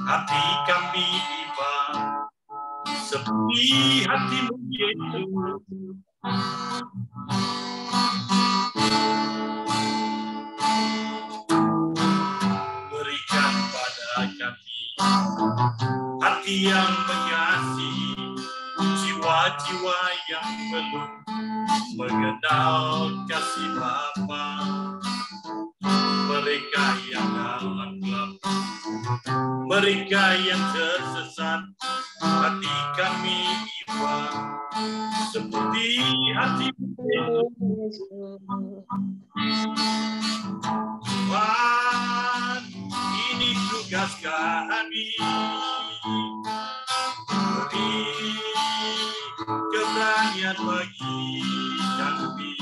hati kami iba seperti hatimu Yesus. Berikan pada kami hati yang mengasihi jiwa-jiwa yang belum mengenal kasih Bapa. Mereka yang dalam gelap, mereka yang tersesat, hati kami iba seperti hatimu Yesus. Tuhan, ini tugas kami, beri keberanian bagi kami,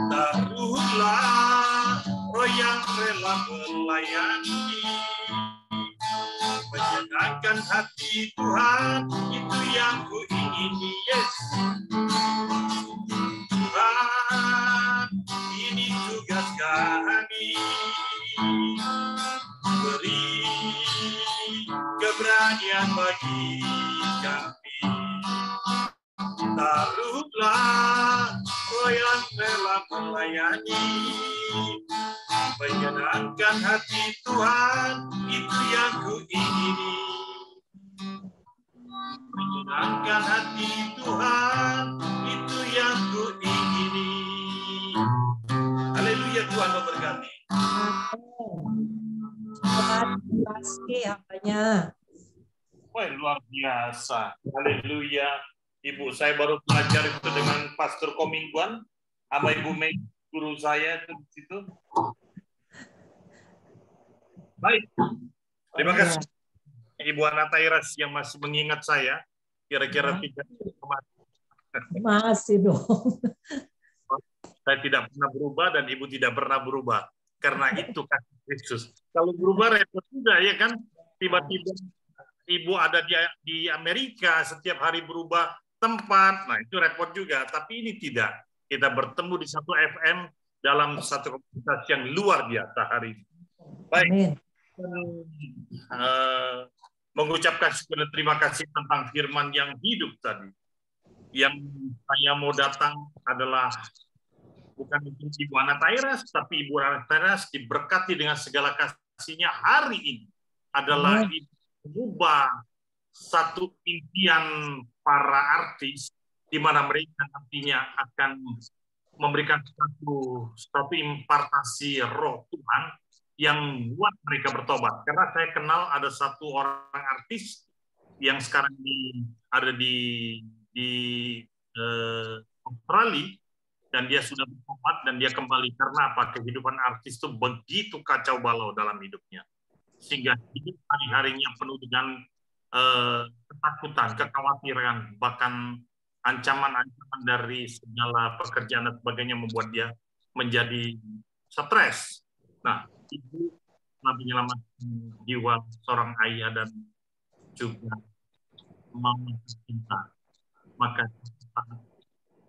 taruhlah roh yang rela melayani, menyenangkan hati Tuhan, itu yang ku ingini. Yes, Tuhan, ini tugas kami, beri keberanian bagi kami, taruhlah roh yang rela melayani, menyenangkan hati Tuhan, itu yang ku ingini. Menyenangkan hati Tuhan, itu yang ku ingini. Haleluya, Tuhan memberkati. Terima kasih hambanya. Wah, luar biasa. Haleluya. Ibu, saya baru belajar itu dengan Pastor Komingguan sama Ibu Mei, guru saya itu di situ. Baik. Terima kasih Ibu Anatairas yang masih mengingat saya. Kira-kira 3 tahun kemarin. Masih dong. Saya tidak pernah berubah dan Ibu tidak pernah berubah. Karena itu kasih Kristus. Kalau berubah repot juga ya kan. Tiba-tiba Ibu ada di Amerika, setiap hari berubah tempat. Nah itu repot juga. Tapi ini tidak. Kita bertemu di satu FM dalam satu komunitas yang luar biasa hari ini. Baik. Mengucapkan syukur dan terima kasih tentang firman yang hidup tadi. Yang saya mau datang adalah bukan Ibu Anatairas, tapi Ibu Anatairas diberkati dengan segala kasihnya hari ini adalah mengubah satu impian para artis di mana mereka nantinya akan memberikan satu impartasi roh Tuhan yang buat mereka bertobat. Karena saya kenal ada satu orang artis yang sekarang ada di Australia, dan dia sudah bertobat dan dia kembali. Karena apa? Kehidupan artis itu begitu kacau balau dalam hidupnya. Sehingga hidup hari-harinya penuh dengan ketakutan, kekhawatiran, bahkan ancaman-ancaman dari segala pekerjaan dan sebagainya membuat dia menjadi stres. Nah, Ibu telah menyelamatkan jiwa seorang ayah dan juga mama cinta. Maka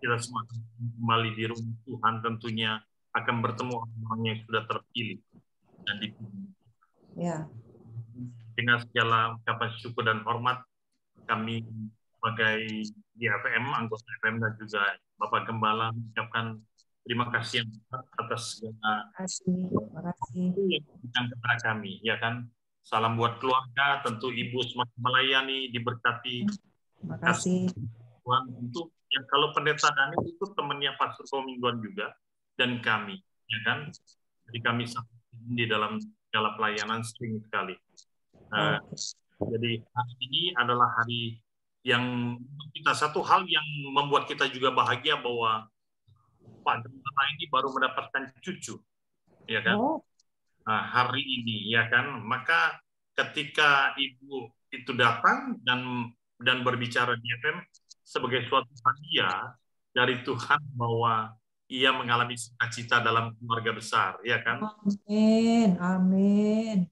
kita semua kembali di rumah Tuhan, tentunya akan bertemu orang-orang yang sudah terpilih dan dipilih. Ya. Dengan segala ucapan syukur dan hormat, kami sebagai DFM, anggota FM dan juga Bapak Gembala mengucapkan terima kasih atas segala yang diberikan kepada kami, ya kan. Salam buat keluarga, tentu Ibu semakin melayani, diberkati. Terima kasih. Tuhan, untuk yang kalau pendeta Daniel itu temannya Pastor Komingguan juga dan kami, ya kan. Jadi kami di dalam segala pelayanan sering sekali. Jadi hari ini adalah hari yang kita satu hal yang membuat kita juga bahagia bahwa Pak Gembala ini baru mendapatkan cucu, ya kan? Nah, hari ini, ya kan? Maka ketika Ibu itu datang dan berbicara di FM sebagai suatu hadiah dari Tuhan bahwa ia mengalami sukacita dalam keluarga besar, ya kan? Amin, amin.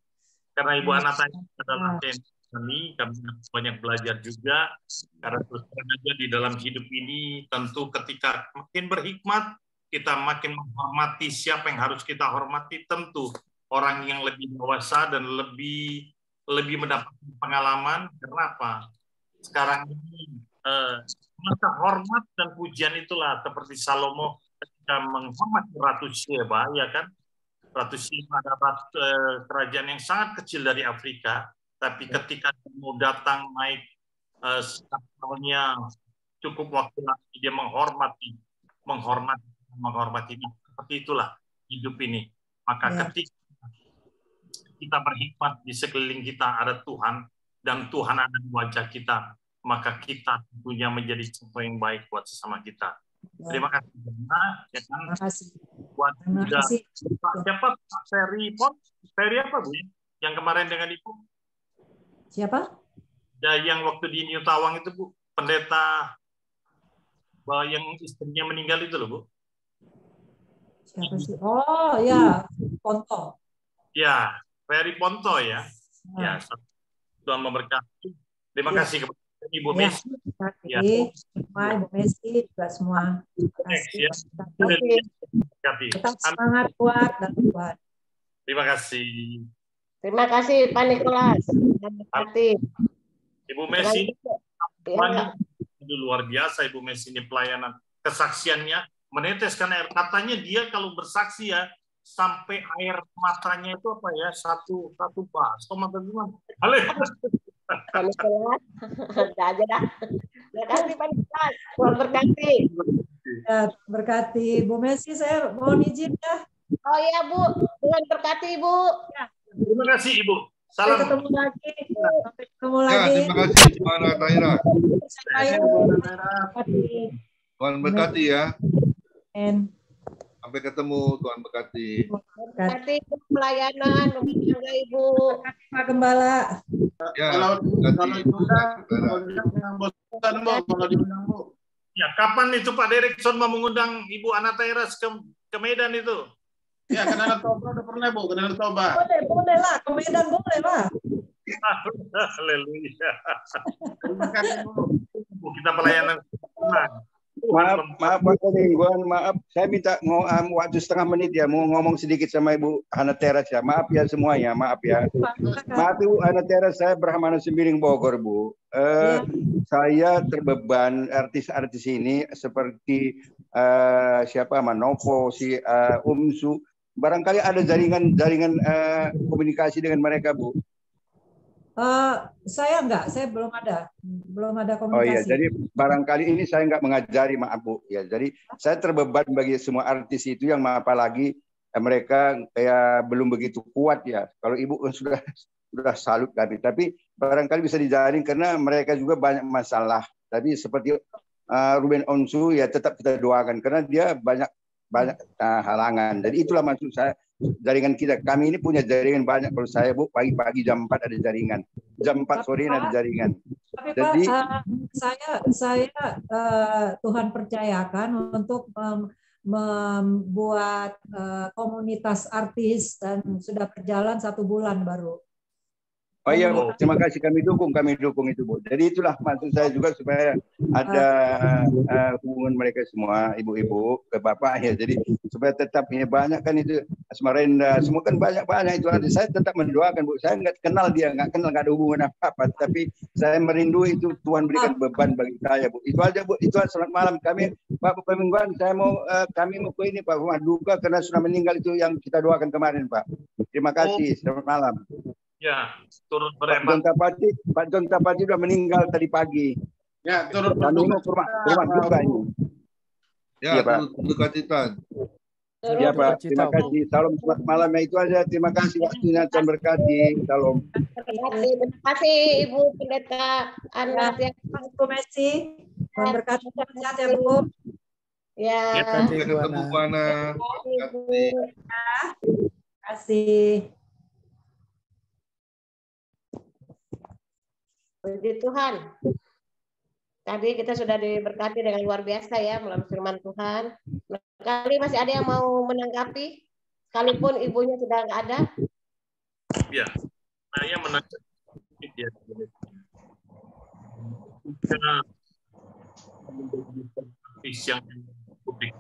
Karena Ibu Anatairas adalah kami harus banyak belajar juga, karena terus terang aja di dalam hidup ini tentu ketika makin berhikmat, kita makin menghormati siapa yang harus kita hormati, tentu orang yang lebih dewasa dan lebih mendapatkan pengalaman. Kenapa? Sekarang ini masa hormat dan pujian itulah seperti Salomo ketika menghormati Ratu Sheba, ya kan? Ratu Sheba adalah kerajaan yang sangat kecil dari Afrika, tapi ketika mau datang naik tahunnya cukup waktu lagi, dia menghormati. Seperti itulah hidup ini. Maka ketika kita berhikmat di sekeliling kita ada Tuhan dan Tuhan ada di wajah kita, maka kita tentunya menjadi contoh yang baik buat sesama kita. Terima kasih banyak, ya kan? Terima kasih. Buat juga siapa Ferry apa Bu? Yang kemarin dengan Ibu? Siapa? Ya, yang waktu di New Tawang itu Bu, pendeta yang istrinya meninggal itu loh Bu. Siapa sih? Oh ya, Ponto. Ya, Ferry Ponto ya. Ya, Tuhan memberkati. Terima kasih kepada Ibu Messi. Ya. Ibu Messi juga semua. Tetap semangat, kuat dan kuat. Terima kasih. Terima kasih Pak Nikolas. Terima kasih. Ibu Messi itu luar biasa. Ibu Messi ini pelayanan kesaksiannya meneteskan air. Katanya dia kalau bersaksi ya sampai air matanya itu apa ya satu bas. Mata gimana? Halo. Pak Nikolas, udah aja dah. Terima kasih Pak Nikolas. Tuhan berkati. Ya, berkati Bu Messi, saya mohon izin ya. Oh iya Bu, Tuhan berkati Bu. Ya. Terima kasih Ibu. Salam. Sampai ketemu lagi. Sampai ketemu lagi. Ya, terima kasih Tuan Taira. Tuhan berkati ya. Sampai ketemu, Tuhan berkati. Berkati pelayanan, menjaga Ibu. Pak Gembala. Ya, kalau diundang Bu. Ya, kapan itu Pak Derikson mau mengundang Ibu Ana Tairas ke Medan itu? Ya, ke Danau Toba udah pernah Bu, ke Danau Toba. Boleh lah, ke Medan boleh lah. Haleluya. Kita pelayanan. Maaf Pak Komingguan, maaf. Saya minta waktu setengah menit ya, mau ngomong sedikit sama Ibu Ana Teras ya. Maaf ya semuanya, maaf ya. Maaf Ibu Ana Teras, saya Brahmana Sembiring Bogor Bu. Saya terbeban artis-artis ini seperti siapa Manopo, si Umsu. Barangkali ada jaringan komunikasi dengan mereka Bu. Saya enggak, saya belum ada komunikasi. Oh iya, jadi barangkali ini saya enggak mengajari, maaf Bu. Ya, jadi saya terbeban bagi semua artis itu yang apalagi mereka kayak belum begitu kuat ya. Kalau Ibu sudah salut kami, tapi barangkali bisa dijaring karena mereka juga banyak masalah. Tapi seperti Ruben Onsu ya tetap kita doakan karena dia banyak halangan. Jadi itulah maksud saya. Jaringan kita, kami ini punya jaringan banyak. Kalau saya Bu, pagi-pagi jam 4 ada jaringan, jam 4 sore ada jaringan. Tapi jadi, Pak, saya Tuhan percayakan untuk membuat komunitas artis dan sudah berjalan 1 bulan baru. Oh iya Bu, terima kasih, kami dukung itu Bu. Jadi itulah maksud saya juga supaya ada hubungan mereka semua, ibu-ibu ke bapak ya. Jadi supaya tetap ini banyak kan itu Asmarenda, semua kan banyak itu. Saya tetap mendoakan Bu. Saya nggak kenal dia, nggak ada hubungan apa-apa. Tapi saya merindu itu Tuhan berikan beban bagi saya Bu. Itu aja Bu. Itu selamat malam kami Pak Pemingguan. Kami mau ke ini Pak rumah duka karena sudah meninggal itu yang kita doakan kemarin Pak. Terima kasih. Selamat malam. Ya, turut berhemat. Pak John Tapati sudah meninggal tadi pagi. Ya, turut berduka. Ke rumah duka ini. Ya, turut berduka cita. Ya Pak, terima kasih. Salam selamat malam ya, itu aja. Terima kasih waktunya, Tuhan berkati. Salam. Terima kasih Ibu Pendeta Ana ya. Bu Messi. Tuhan berkati sehat ya Bu. Ya. Ketemu mana? Terima kasih. Puji Tuhan. Tadi kita sudah diberkati dengan luar biasa ya melalui firman Tuhan. Kali masih ada yang mau menanggapi, sekalipun ibunya sudah nggak ada. Ya, saya menanggapi. Kita yang publik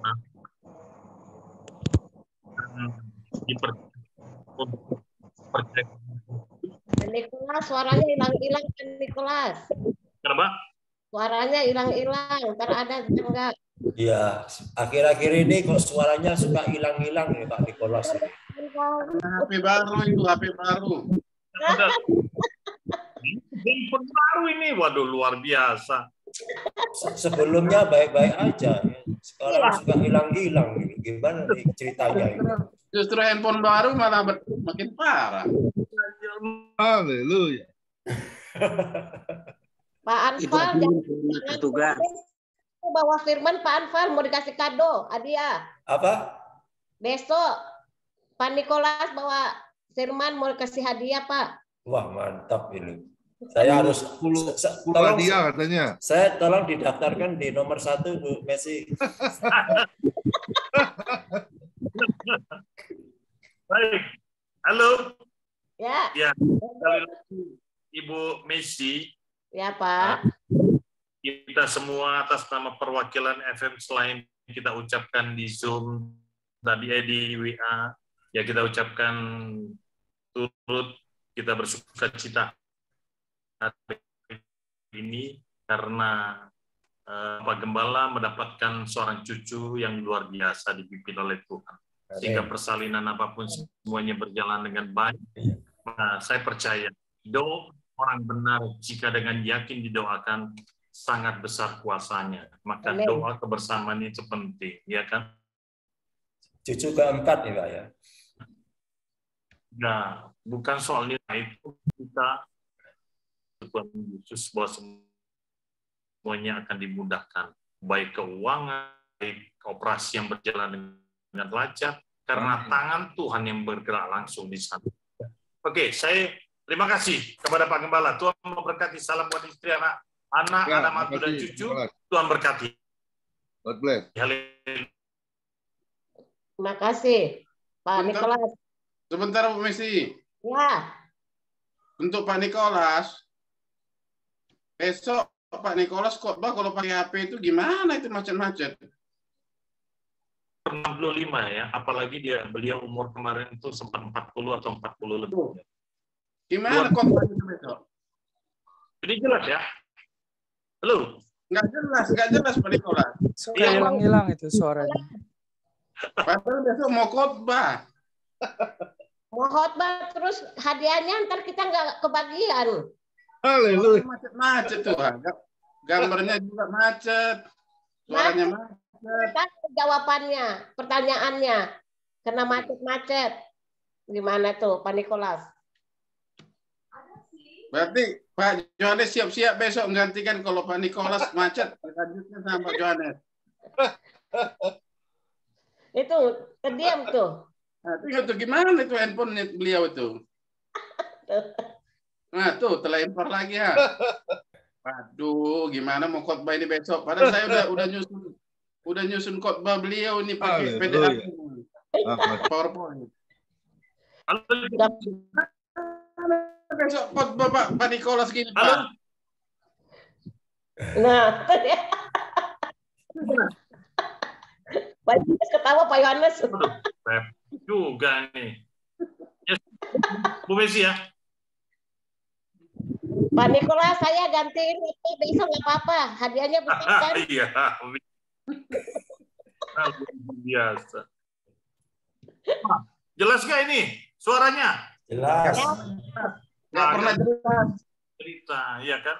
Nikolas, suaranya hilang-hilang kan Nikolas. Kenapa? Suaranya hilang-hilang, ntar ada enggak? Iya, akhir-akhir ini kok suaranya suka hilang-hilang nih Pak Nikolas. HP baru itu, HP baru. Handphone baru ini, waduh luar biasa. Sebelumnya baik-baik aja, sekarang suka hilang-hilang. Gimana nih ceritanya ini? Justru handphone baru malah makin parah. Haleluya. Pak Anfal, tugas. bawa firman Pak Anfal mau dikasih kado, hadiah. Apa? Besok Pak Nikolas bawa firman mau kasih hadiah, Pak. Wah, mantap ini. Saya harus 10 tolong, hadiah katanya. Saya tolong didaftarkan di nomor 1 Bu Messi. Baik. Halo. Ya. Ya. Sekali lagi Ibu Messi. Ya, Pak. Kita semua atas nama perwakilan FM selain kita ucapkan di Zoom tadi di WA, ya kita ucapkan turut kita bersuka cita hari ini karena Pak Gembala mendapatkan seorang cucu yang luar biasa dipimpin oleh Tuhan. Sehingga persalinan apapun semuanya berjalan dengan baik. Nah, saya percaya doa orang benar jika dengan yakin didoakan sangat besar kuasanya. Maka doa kebersamaan itu penting, ya kan? Cucu keempat nih Pak ya. Nah, bukan soal nilai itu kita Tuhan Yesus bahwa semuanya akan dimudahkan, baik keuangan, baik operasi yang berjalan dengan lancar, karena tangan Tuhan yang bergerak langsung di sana. Oke, saya terima kasih kepada Pak Gembala. Tuhan memberkati. Salam buat istri, anak, Ya, anak mantu dan cucu. Tuhan berkati. God bless. Terima kasih, Pak Nikolas. Sebentar, Bu Messi. Ya. Untuk Pak Nikolas, besok Pak Nikolas khotbah kalau pakai HP itu gimana itu macet-macet? 65 ya, apalagi beliau umur kemarin itu sempat 40 atau 40 lebih. Gimana khotbah itu besok? Ini jelas ya? Halo? Nggak jelas Pak Nikolas. Suka hilang-hilang itu suaranya. Padahal besok mau khotbah. Mau khotbah terus hadiahnya ntar kita nggak kebagian. Haleluya. Macet tuh. Gambarnya juga macet. Suaranya macet. Jawabannya, pertanyaannya. Kena macet-macet. Gimana tuh Pak Nikolas? Berarti Pak Johannes siap-siap besok menggantikan kalau Pak Nikolas macet. Lanjutnya sama Pak Johannes. Itu terdiam tuh. Nah, itu gimana itu handphone beliau itu? Nah, tuh terlempar lagi ya. Aduh, gimana mau khotbah ini besok? Padahal saya udah nyusun khotbah beliau ini pakai PDF. PowerPoint. Besok khotbah Pak Nikolas gini, Pak. Nah, Pak Yohanes ketawa Pak Yohanes. Juga nih. Yes. Bu Messi ya. Pak Nikolas, saya gantiin itu bisa nggak apa-apa. Hadiahnya besar kan? Iya. Biasa. Jelas nggak ini suaranya? Jelas. Nggak pernah jelas. Cerita, ya kan?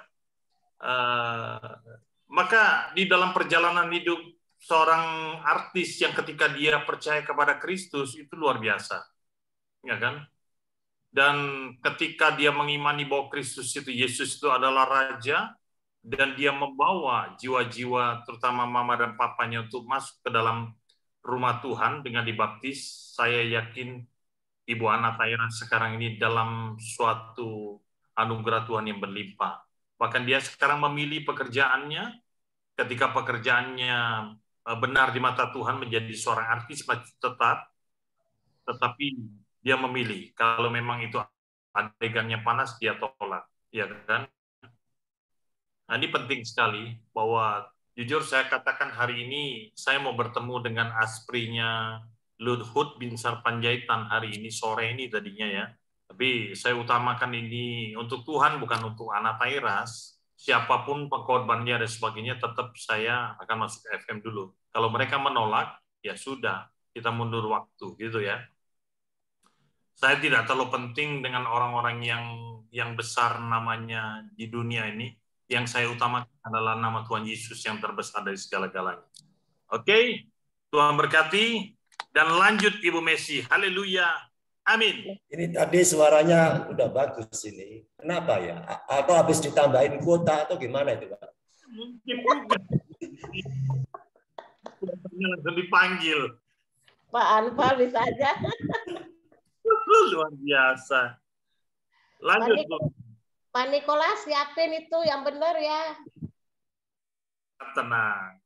Maka di dalam perjalanan hidup seorang artis yang ketika dia percaya kepada Kristus itu luar biasa, ya kan? Dan ketika dia mengimani bahwa Kristus itu, Yesus itu adalah Raja, dan dia membawa jiwa-jiwa, terutama mama dan papanya untuk masuk ke dalam rumah Tuhan dengan dibaptis, saya yakin Ibu Ana Taira sekarang ini dalam suatu anugerah Tuhan yang berlimpah. Bahkan dia sekarang memilih pekerjaannya, ketika pekerjaannya benar di mata Tuhan menjadi seorang artis tetap, tetapi dia memilih kalau memang itu adegannya panas dia tolak. ya kan? Nah, ini penting sekali bahwa jujur saya katakan hari ini saya mau bertemu dengan asprinya Luhut bin Sarpanjaitan hari ini sore ini tadinya ya. Tapi saya utamakan ini untuk Tuhan bukan untuk anak Tairas. Siapapun pengkorbannya dan sebagainya tetap saya akan masuk FM dulu. Kalau mereka menolak ya sudah kita mundur waktu gitu ya. Saya tidak terlalu penting dengan orang-orang yang besar namanya di dunia ini. Yang saya utamakan adalah nama Tuhan Yesus yang terbesar dari segala-galanya. Oke, Tuhan berkati dan lanjut Ibu Messi. Haleluya. Amin. Ini tadi suaranya udah bagus ini. Kenapa ya? Atau habis ditambahin kuota atau gimana itu, Pak? Mungkin juga. Langsung dipanggil. Pak Anwar bisa aja. Luar biasa. Lanjut, Bu. Pak Nikolas siapin itu yang benar ya. Tenang.